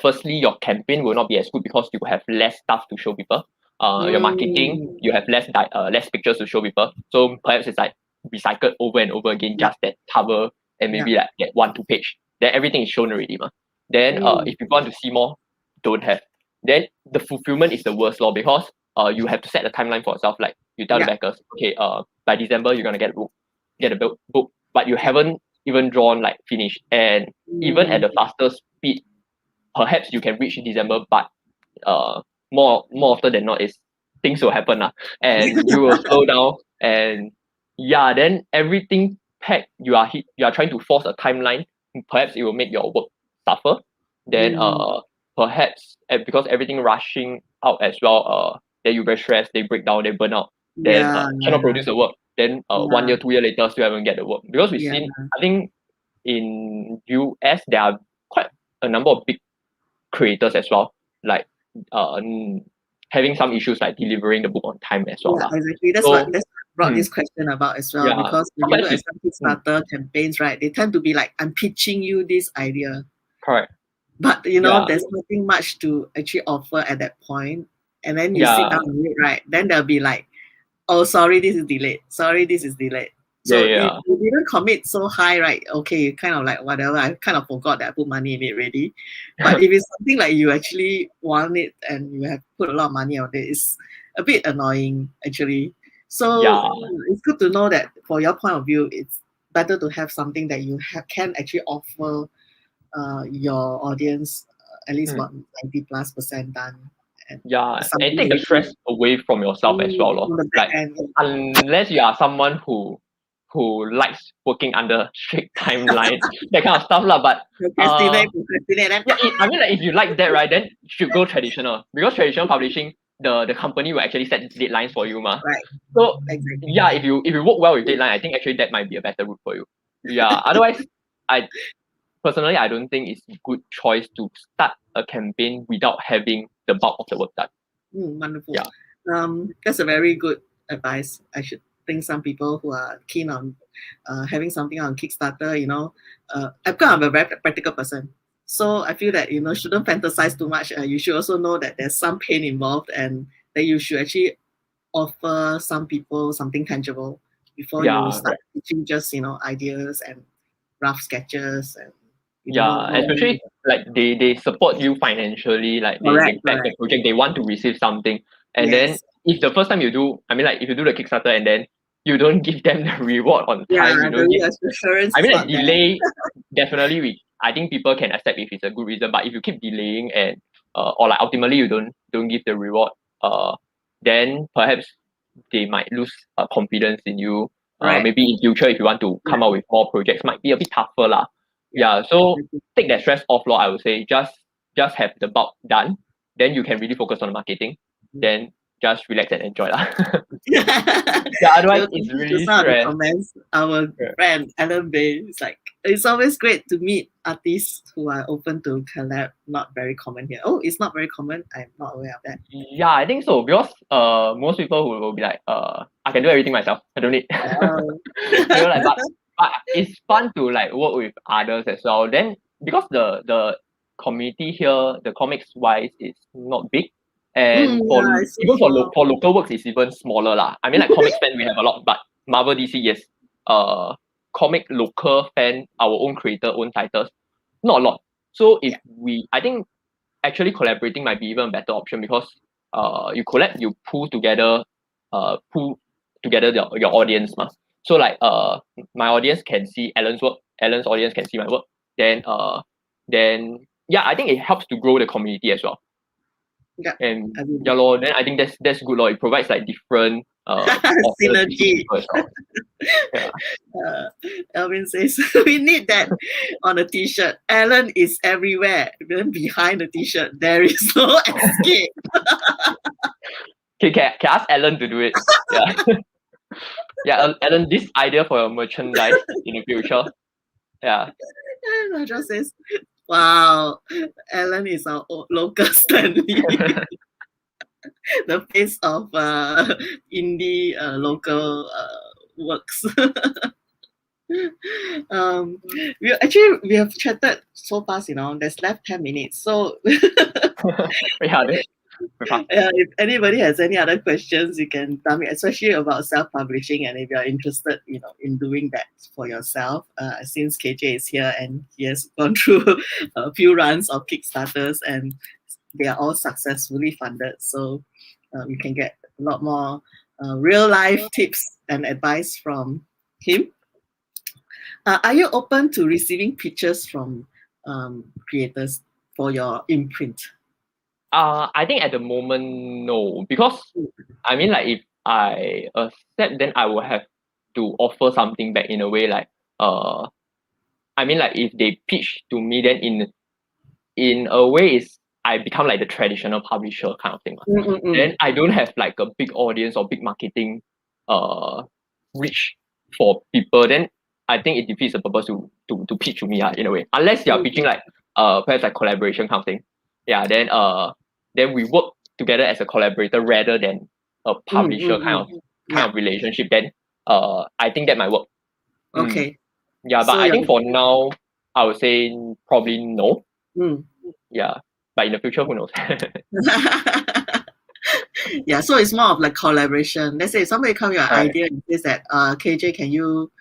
firstly, your campaign will not be as good because you have less stuff to show people. Your marketing, you have less pictures to show people. So perhaps it's like recycled over and over again, just that cover and maybe like that 1-2 page. Then everything is shown already, ma. Then if people want to see more, don't have. Then the fulfillment is the worst law because you have to set a timeline for yourself. Like you tell the backers, okay, by December you're gonna get a book, but you haven't even drawn like finished. And even at the faster speed, perhaps you can reach December, but more often than not is things will happen and you will slow down and then everything packed, you are trying to force a timeline, perhaps it will make your work suffer. Then perhaps because everything rushing out as well, then you very stressed, they break down, they burn out, then cannot produce the work. Then 1 year, 2 year later, still haven't get the work. Because we've seen, I think in US, there are quite a number of big creators as well, like having some issues like delivering the book on time as well. Exactly. That's what brought this question about as well. Because when you look at some Kickstarter campaigns, right, they tend to be like, I'm pitching you this idea. Correct. But there's nothing much to actually offer at that point. And then you sit down and read, right? Then they'll be like, oh, sorry, this is delayed. Sorry, this is delayed. So if you didn't commit so high, right? Okay, you kind of like whatever. I kind of forgot that I put money in it already. But if it's something like you actually want it and you have put a lot of money on it, it's a bit annoying actually. So it's good to know that for your point of view, it's better to have something that you can actually offer your audience at least about 90+% done. And take the stress away from yourself as well. Like unless you are someone who likes working under strict timeline, that kind of stuff lah. But I mean, like if you like that, right, then you should go traditional, because traditional publishing, the company will actually set deadlines for you, ma. Right. So if you work well with deadline, I think actually that might be a better route for you. Otherwise, I personally don't think it's a good choice to start a campaign without having the bulk of the work done. Wonderful. That's a very good advice. I should think some people who are keen on having something on Kickstarter, I'm kind of a very practical person. So I feel that, shouldn't fantasize too much. You should also know that there's some pain involved and that you should actually offer some people something tangible before you start teaching just, ideas and rough sketches and especially like they support you financially, like they back the project, they want to receive something. And then if the first time you do, I mean, like if you do the Kickstarter and then you don't give them the reward on time, you don't give assurance. I mean, like delay, definitely I think people can accept if it's a good reason. But if you keep delaying and or like ultimately you don't give the reward, then perhaps they might lose confidence in you. Maybe in future, if you want to come out with more projects, might be a bit tougher lah. So take that stress off, I would say. Just have the bulk done, then you can really focus on the marketing. Then just relax and enjoy lah. Otherwise it's really stress. Comments, our friend Alan Bay is like, it's always great to meet artists who are open to collab. Not very common here. Oh, it's not very common. I'm not aware of that. I think so, because most people will be like, I can do everything myself. I don't need. But it's fun to like work with others as well. Then because the community here, the comics wise, is not big, and for local works, it's even smaller lah. I mean, like comics fan we have a lot, but Marvel, DC, yes. Comic local fan, our own creator, own titles, not a lot. So I think actually collaborating might be even a better option, because you collab, you pull together your audience, ma. So like my audience can see Alan's work, Alan's audience can see my work. Then I think it helps to grow the community as well. And then I think that's good. It provides like different synergy. Elvin says we need that on a t-shirt. Alan is everywhere. Then behind the t-shirt, there is no escape. Okay, can I ask Alan to do it? Alan, this idea for your merchandise in the future. Raja says, wow, Alan is our local Stanley. the pace of indie local works. We have chatted so fast, there's left 10 minutes. So Yeah, we're fast. if anybody has any other questions, you can tell me, especially about self-publishing, and if you're interested, in doing that for yourself. Since KJ is here and he has gone through a few runs of Kickstarters and they are all successfully funded, so you can get a lot more real-life tips and advice from him. Are you open to receiving pitches from creators for your imprint? I think at the moment, no, because I mean, like, if I accept, then I will have to offer something back in a way, like, I mean, like, if they pitch to me, then in a way, is I become like the traditional publisher kind of thing. Then I don't have like a big audience or big marketing reach for people. Then I think it defeats the purpose to pitch to me in a way. Unless you're pitching like perhaps like collaboration kind of thing. Yeah, then we work together as a collaborator rather than a publisher kind of relationship. Then I think that might work. Okay. Yeah, but So I think for now I would say probably no. Yeah, but in the future, who knows? Yeah, so it's more of like collaboration. Let's say if somebody comes with an Right. idea and says that, KJ, can you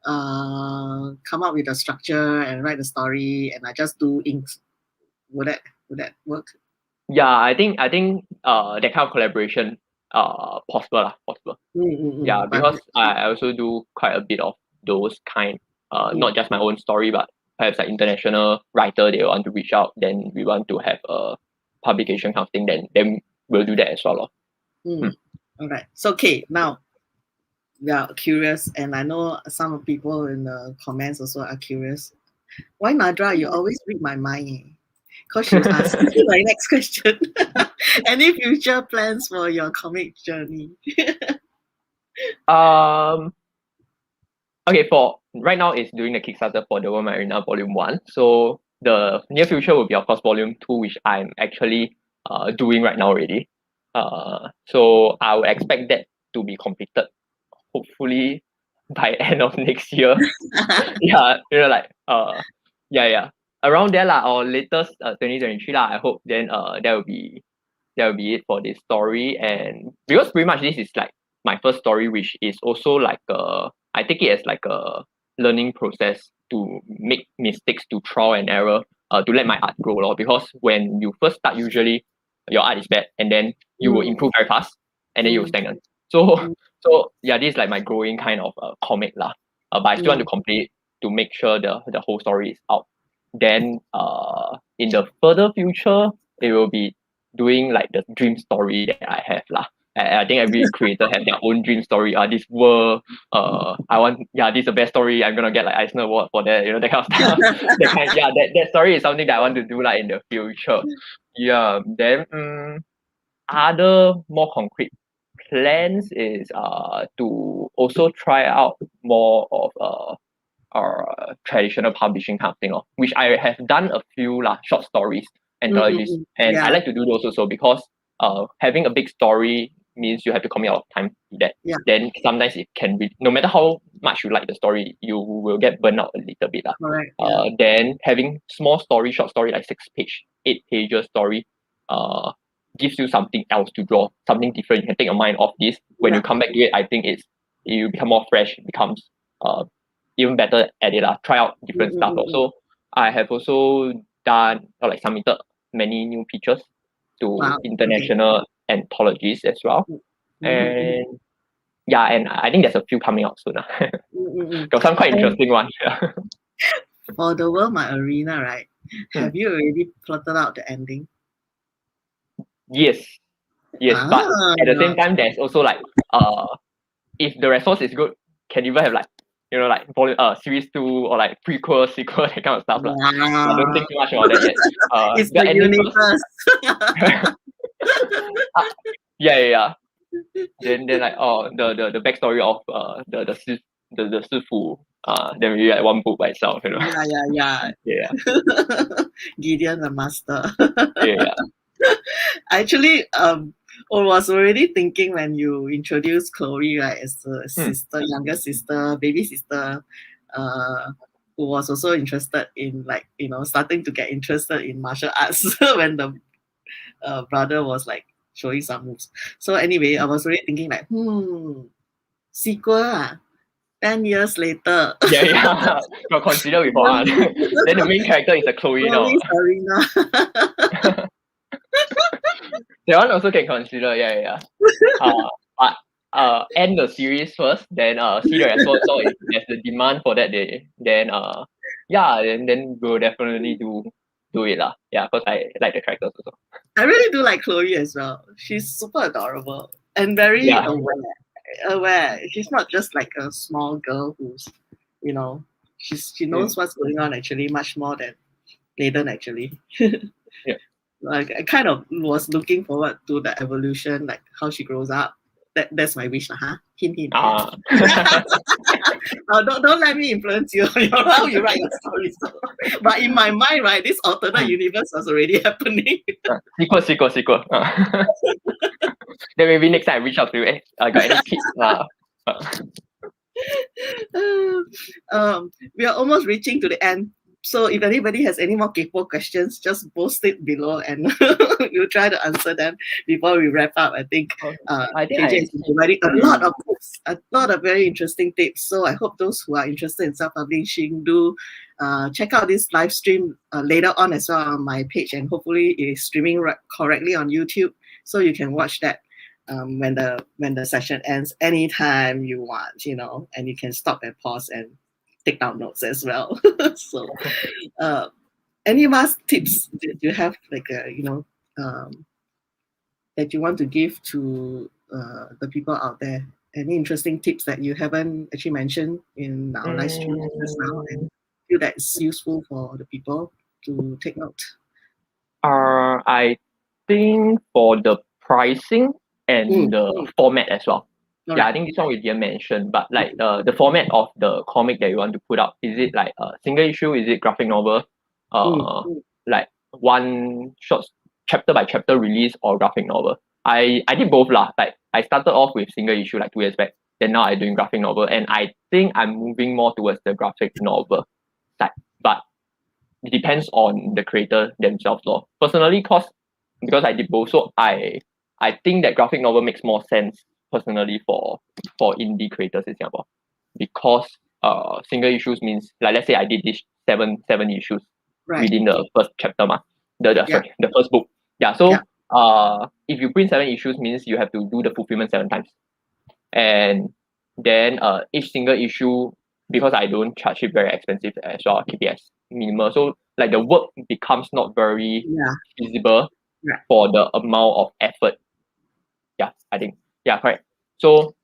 come up with a structure and write a story, and I just do inks? Would that work? Yeah, I think that kind of collaboration possible. Yeah, because I also do quite a bit of those kind, not just my own story, but perhaps like international writer, they want to reach out, then we want to have a publication kind of thing, then we'll do that as well. All right. So okay, now we are curious, and I know some people in the comments also are curious. Why, Nadra, you always read my mind? Because she'll ask you my next question. Any future plans for your comic journey? Okay, for right now it's doing the Kickstarter for the World Marina Volume 1. So the near future will be of course Volume 2, which I'm actually doing right now already. So I would expect that to be completed hopefully by end of next year. Yeah, like around there lah, or latest 2023 lah. I hope then that will be it for this story. And because pretty much this is like my first story, which is also like I take it as like a learning process to make mistakes, to trial and error, to let my art grow. Because when you first start, usually your art is bad, and then you will improve very fast, and then you will stagnant. So yeah, this is like my growing kind of comic lah. But I still want to complete to make sure the whole story is out. Then in the further future, it will be doing like the dream story that I have lah. I think every creator has their own dream story. This world, I want, this is the best story. I'm gonna get like Eisner Award for that, that kind of stuff. That story is something that I want to do like in the future. Yeah, then other more concrete plans is to also try out more of our traditional publishing kind of thing, which I have done a few short stories, anthologies, and I like to do those also because having a big story means you have to commit a lot of time to that. Then sometimes it can be, no matter how much you like the story, you will get burnt out a little bit. Then having small story, short story, like 6-page, 8-pager story, gives you something else to draw, something different. You can take your mind off this. When you come back to it, I think you become more fresh, it becomes even better at it. Try out different stuff. So I have also done or like submitted many new pitches to international anthologies as well. And and I think there's a few coming out soon. Got some quite interesting ones. For the World Marina, right? Have you already plotted out the ending? Yes, but at the same time, there's also like if the response is good, can even have like series 2 or like prequel, sequel, that kind of stuff. I don't think too much about that yet. It's the universe. Then like the backstory of the Sifu, then maybe like one book by itself, Yeah. Gideon the Master. Yeah. Actually, I was already thinking when you introduced Chloe, right, as the sister, younger sister, baby sister, who was also interested in, like, starting to get interested in martial arts when the brother was like showing some moves. So anyway, I was already thinking like, sequel, 10 years later. Yeah. Got consider before. Then the main character is a Chloe now. Chloe Serena. That one also can consider, yeah. But end the series first, then see the response. So if there's the demand for that, then we'll definitely do it lah. Yeah, because I like the characters also. I really do like Chloe as well. She's super adorable and very aware. She's not just like a small girl who's, she knows what's going on actually much more than Nathan actually. Yeah. Like, I kind of was looking forward to the evolution, like how she grows up. That's my wish, huh? Hint. Don't let me influence you. How you write your stories. But in my mind, right, this alternate universe was already happening. Sequel. Then maybe next time I reach out to you. I got any tips? We are almost reaching to the end. So if anybody has any more kaypoh questions, just post it below and we'll try to answer them before we wrap up. I think KJ is providing a lot of tips, a lot of very interesting tips. So I hope those who are interested in self-publishing do check out this live stream later on as well on my page, and hopefully it is streaming correctly on YouTube, so you can watch that when the session ends anytime you want, and you can stop and pause and take down notes as well. So any last tips that you have, like that you want to give to the people out there? Any interesting tips that you haven't actually mentioned in our live stream just now, and feel that it's useful for the people to take note? I think for the pricing and the format as well. All yeah, right. I think this one we didn't mention, but like the format of the comic that you want to put up, is it like a single issue? Is it graphic novel? Like one short chapter by chapter release or graphic novel? I did both lah. Like I started off with single issue like 2 years back. Then now I'm doing graphic novel, and I think I'm moving more towards the graphic novel side. But it depends on the creator themselves, lor. Personally, because I did both, so I think that graphic novel makes more sense personally for indie creators in Singapore, because single issues means, like, let's say I did this seven issues within the first chapter, sorry, the first book. So if you print 7 issues means you have to do the fulfillment 7 times, and then each single issue, because I don't charge it very expensive as well, keep it as minimal, so like the work becomes not very feasible for the amount of effort. I think correct. So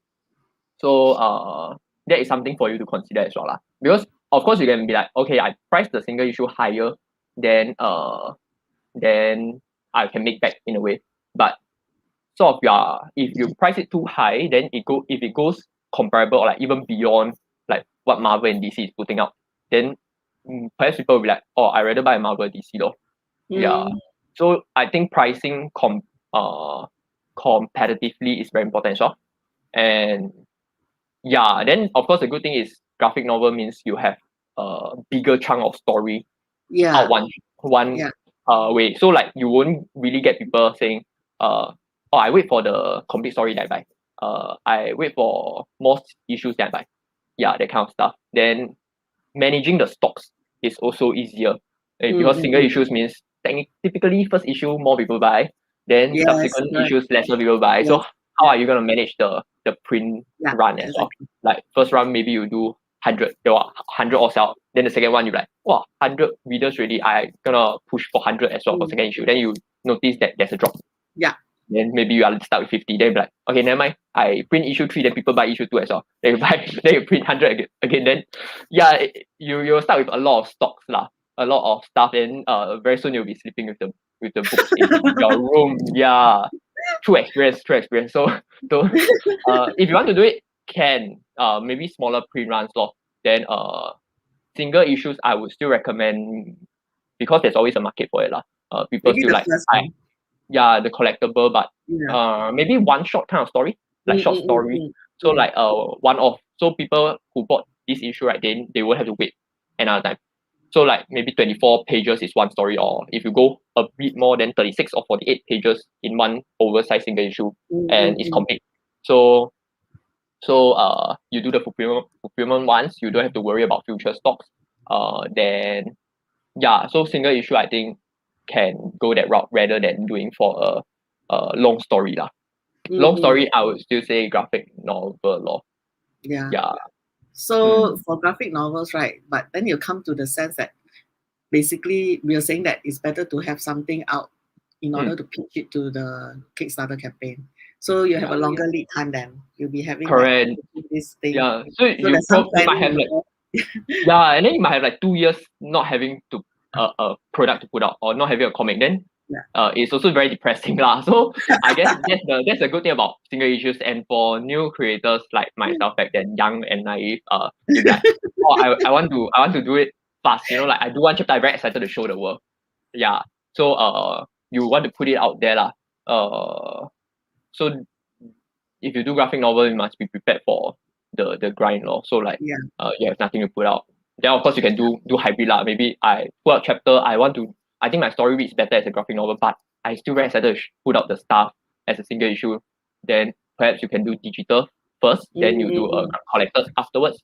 that is something for you to consider as well lah. Because of course you can be like, okay, I price the single issue higher, then I can make back in a way. But sort of if you price it too high, then if it goes comparable or like even beyond like what Marvel and DC is putting out, then perhaps people will be like, oh, I rather buy Marvel DC though. So I think pricing competitively is very important as well. And then of course the good thing is graphic novel means you have a bigger chunk of story out one way. So like you won't really get people saying, oh, I wait for the complete story that I buy. I wait for more issues that I buy. That kind of stuff. Then managing the stocks is also easier, because single issues means typically first issue more people buy, then subsequent issues lesser people buy. So how are you going to manage the print run as well? Like first run maybe you do 100, there are 100 all sell. Then the second one you're like, wow, 100 readers already, I'm gonna push for 100 as well for second issue. Then you notice that there's a drop. Then maybe you are stuck with 50. Then you're like, okay, never mind. I print issue 3, then people buy issue 2 as well. Then you print 100 again. Then you're stuck with a lot of stocks lah, a lot of stuff. And very soon you'll be sleeping with the books in your room. True experience. So if you want to do it, maybe smaller print runs lor. Then single issues I would still recommend, because there's always a market for it lah. People maybe still like the collectible, but maybe one shot kind of story, like short story. So like one off. So people who bought this issue, right, they won't have to wait another time. So like maybe 24 pages is one story, or if you go a bit more than 36 or 48 pages in one oversized single issue, and it's complete. So you do the fulfillment once, you don't have to worry about future stocks. Then yeah, so single issue I think can go that route rather than doing for a long story lah. Long story I would still say graphic novel lor. Yeah. So for graphic novels, right? But then you come to the sense that basically we are saying that it's better to have something out in order to pitch it to the Kickstarter campaign. So you have a longer lead time then. You'll be having correct. Like, this thing. Yeah. So you might have like yeah, and then you might have like 2 years not having to a product to put out or not having a comic. Then it's also very depressing lah. So I guess that's the good thing about single issues. And for new creators like myself back then, young and naive, you're like, oh, I want to do it fast. You know, like I do one chapter, I'm very excited to show the world. Yeah. So you want to put it out there lah. So if you do graphic novel, you must be prepared for the grind lor. So like you have nothing to put out. Then of course you can do hybrid lah. Maybe I put out chapter, I think my story reads better as a graphic novel, but I still very excited to put out the stuff as a single issue. Then perhaps you can do digital first, then you do a collector afterwards.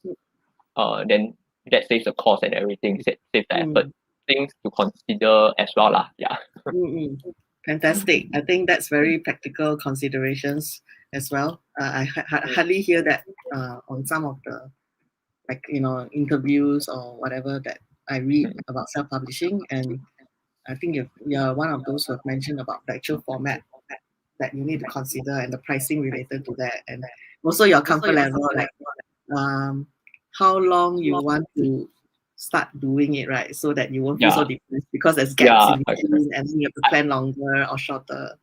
Then that saves the cost and everything, saves the effort. Things to consider as well lah. Yeah. Fantastic. I think that's very practical considerations as well. I hardly hear that on some of the interviews or whatever that I read about self-publishing, and I think you're one of those who have mentioned about the actual format that you need to consider and the pricing related to that, and also your comfort level, like how long you want to start doing it, right? So that you won't feel so depressed because there's gaps in between and you have to plan longer or shorter.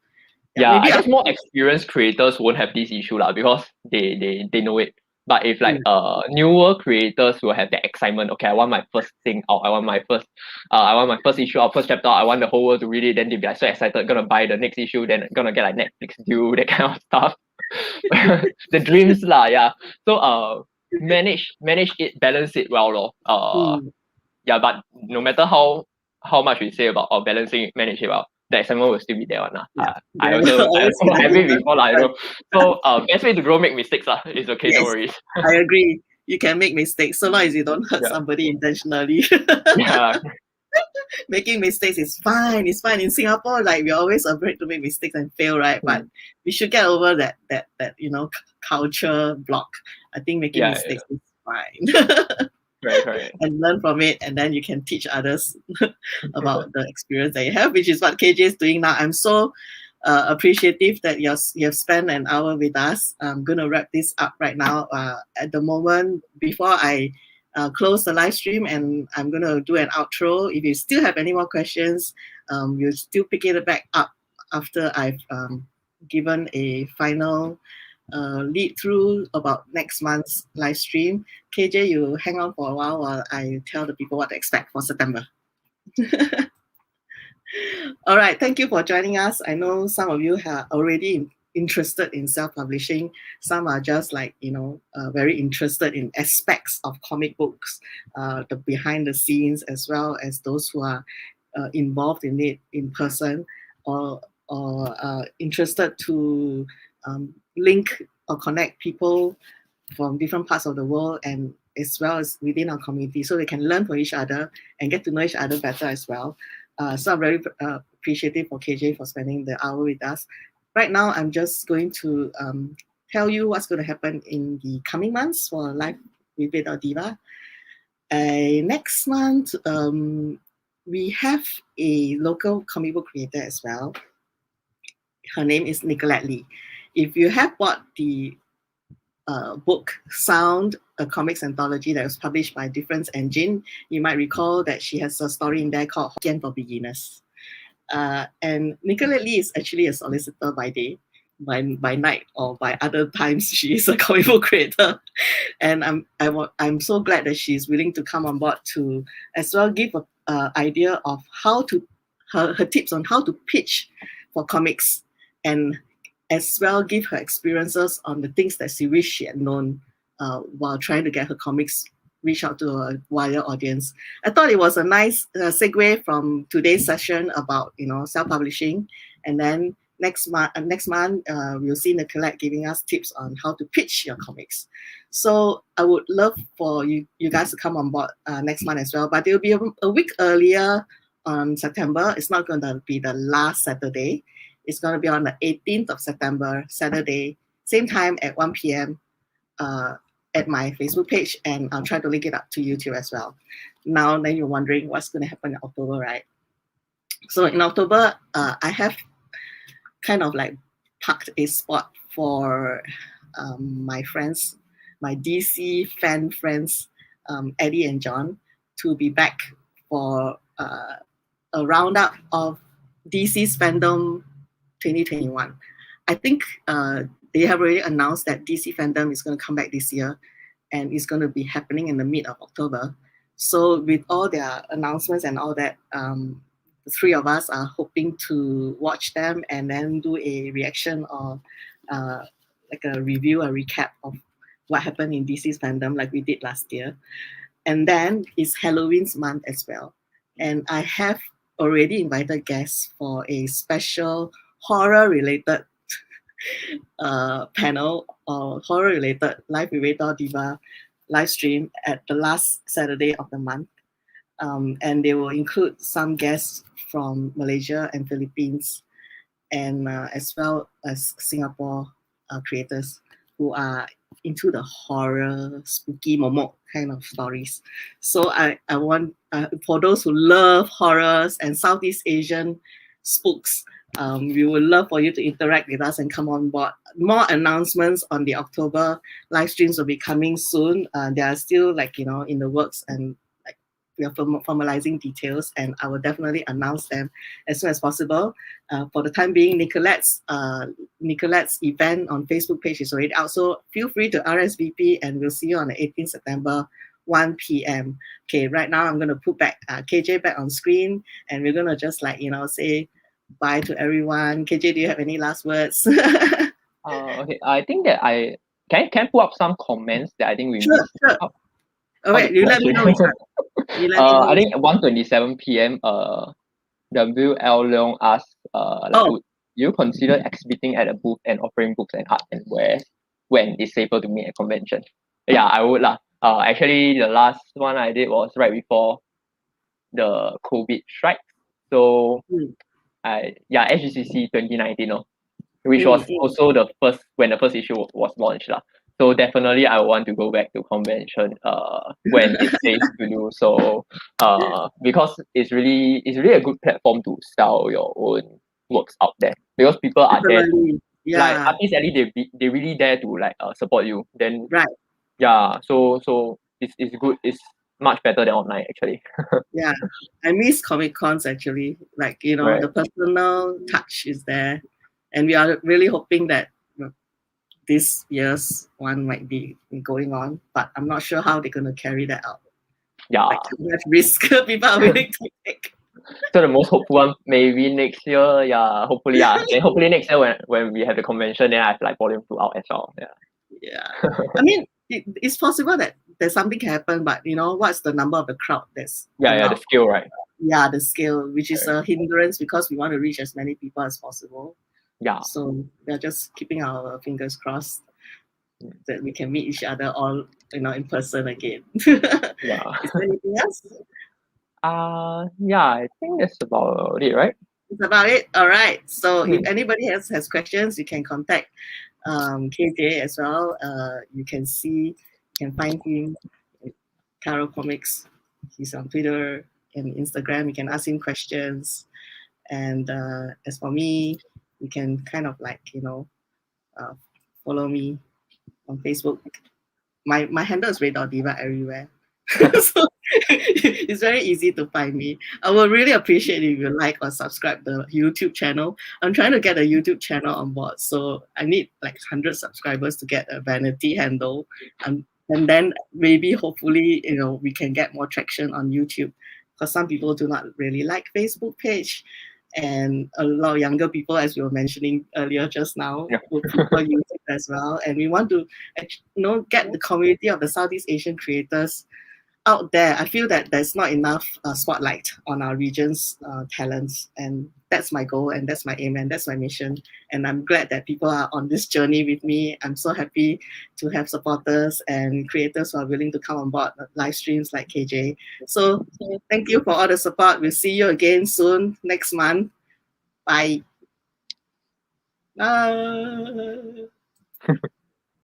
I guess more experienced creators won't have this issue lah because they know it. But if like newer creators will have that excitement, okay, I want my first thing out, I want my first issue out, first chapter out, I want the whole world to read it, then they'll be like so excited, gonna buy the next issue, then gonna get like Netflix deal, that kind of stuff. The dreams lah, yeah. So manage it, balance it well lor. Yeah, but no matter how much we say about balancing it, manage it well, the excitement will still be there one lah. I also have it before lah, you know. So best way to grow, make mistakes lah. It's okay, no worries. I agree. You can make mistakes so long as you don't hurt somebody intentionally. Making mistakes is fine. It's fine in Singapore. Like we're always afraid to make mistakes and fail, right? But we should get over that culture block. I think making mistakes is fine. Right. And learn from it, and then you can teach others about the experience that you have, which is what KJ is doing now. I'm so appreciative that you have spent an hour with us. I'm gonna wrap this up right now. At the moment, before I close the live stream, and I'm gonna do an outro. If you still have any more questions, we'll still pick it back up after I've given a final lead through about next month's live stream. KJ, you hang on for a while I tell the people what to expect for September. All right, thank you for joining us. I know some of you are already interested in self-publishing. Some are just like, very interested in aspects of comic books, the behind the scenes, as well as those who are involved in it in person, or interested to link or connect people from different parts of the world, and as well as within our community, so they can learn from each other and get to know each other better as well. So I'm very appreciative for KJ for spending the hour with us. Right now, I'm just going to tell you what's going to happen in the coming months for Live with Diva. Next month, we have a local comic book creator as well. Her name is Nicolette Lee. If you have bought the book Sound, a comics anthology that was published by Difference Engine, you might recall that she has a story in there called Hokkien for Beginners. And Nicolette Lee is actually a solicitor by day. By night or by other times, she is a comic book creator. And I'm so glad that she's willing to come on board to as well give an idea of how to her tips on how to pitch for comics and as well give her experiences on the things that she wished she had known while trying to get her comics reach out to a wider audience. I thought it was a nice segue from today's session about self-publishing, and then next month we'll see Nicolette giving us tips on how to pitch your comics. So I would love for you guys to come on board next month as well, but it will be a week earlier on September. It's not going to be the last Saturday. It's going to be on the 18th of September, Saturday, same time at 1 p.m. At my Facebook page, and I'll try to link it up to YouTube as well. Now, then you're wondering what's going to happen in October, right? So in October, I have kind of like parked a spot for my friends, my DC fan friends, Eddie and John, to be back for a roundup of DC's fandom 2021. I think they have already announced that DC fandom is going to come back this year, and it's going to be happening in the mid of October. So with all their announcements and all that, the three of us are hoping to watch them and then do a reaction or like a review, a recap of what happened in DC's fandom like we did last year. And then it's Halloween's month as well. And I have already invited guests for a special horror-related panel or horror-related Live with Radar Diva live stream at the last Saturday of the month. And they will include some guests from Malaysia and Philippines, and as well as Singapore creators who are into the horror, spooky, momok kind of stories. So I want, for those who love horrors and Southeast Asian spooks, we would love for you to interact with us and come on board. More announcements on the October live streams will be coming soon. They are still in the works, and we are formalizing details, and I will definitely announce them as soon as possible. For the time being, Nicolette's event on Facebook page is already out, so feel free to RSVP, and we'll see you on the 18th September, 1 p.m. Okay, right now I'm going to put back KJ back on screen, and we're going to just say bye to everyone. KJ, do you have any last words? Okay, I think that I can pull up some comments that I think we Sure. All right, you let me know. I think 1:27 p.m. WL Leong asked would you consider exhibiting at a booth and offering books and art and when it's safer to meet at convention? Yeah, I would lah. Actually, the last one I did was right before the COVID strike. So SGCC 2019, which was also the first when the first issue was launched lah. So definitely I want to go back to convention when it's safe to do so, because it's really a good platform to sell your own works out there, because people are there to, like Artist Alley, they really there to support you. Then so it's good. It's much better than online actually. Yeah, I miss Comic Cons actually. The personal touch is there, and we are really hoping that this year's one might be going on, but I'm not sure how they're going to carry that out. Yeah, that risk people are willing to take. So the most hopeful one maybe next year. Yeah, hopefully. Then hopefully next year when we have the convention, then I have volume 2 out as well. Yeah. I mean, it's possible that there's something can happen, but what's the number of the crowd that's the scale, right? Yeah, the scale, which is a hindrance because we want to reach as many people as possible. Yeah. So we're just keeping our fingers crossed that we can meet each other all in person again. Yeah. Is there anything else? I think that's about it, right? It's about it. All right. So if anybody else has questions, you can contact KJ as well. You can find him at Chiral Comics. He's on Twitter and Instagram. You can ask him questions. And as for me, you can kind of follow me on Facebook. My handle is Radar Diva everywhere. So it's very easy to find me. I would really appreciate if you like or subscribe the YouTube channel. I'm trying to get a YouTube channel on board, so I need 100 subscribers to get a vanity handle, and then maybe hopefully we can get more traction on YouTube, because some people do not really like Facebook page, and a lot of younger people, as we were mentioning earlier just now, Yeah. will people use it as well. And we want to, get the community of the Southeast Asian creators out there. I feel that there's not enough spotlight on our region's talents, and that's my goal, and that's my aim, and that's my mission. And I'm glad that people are on this journey with me. I'm so happy to have supporters and creators who are willing to come on board live streams like KJ. So thank you for all the support. We'll see you again soon next month. Bye.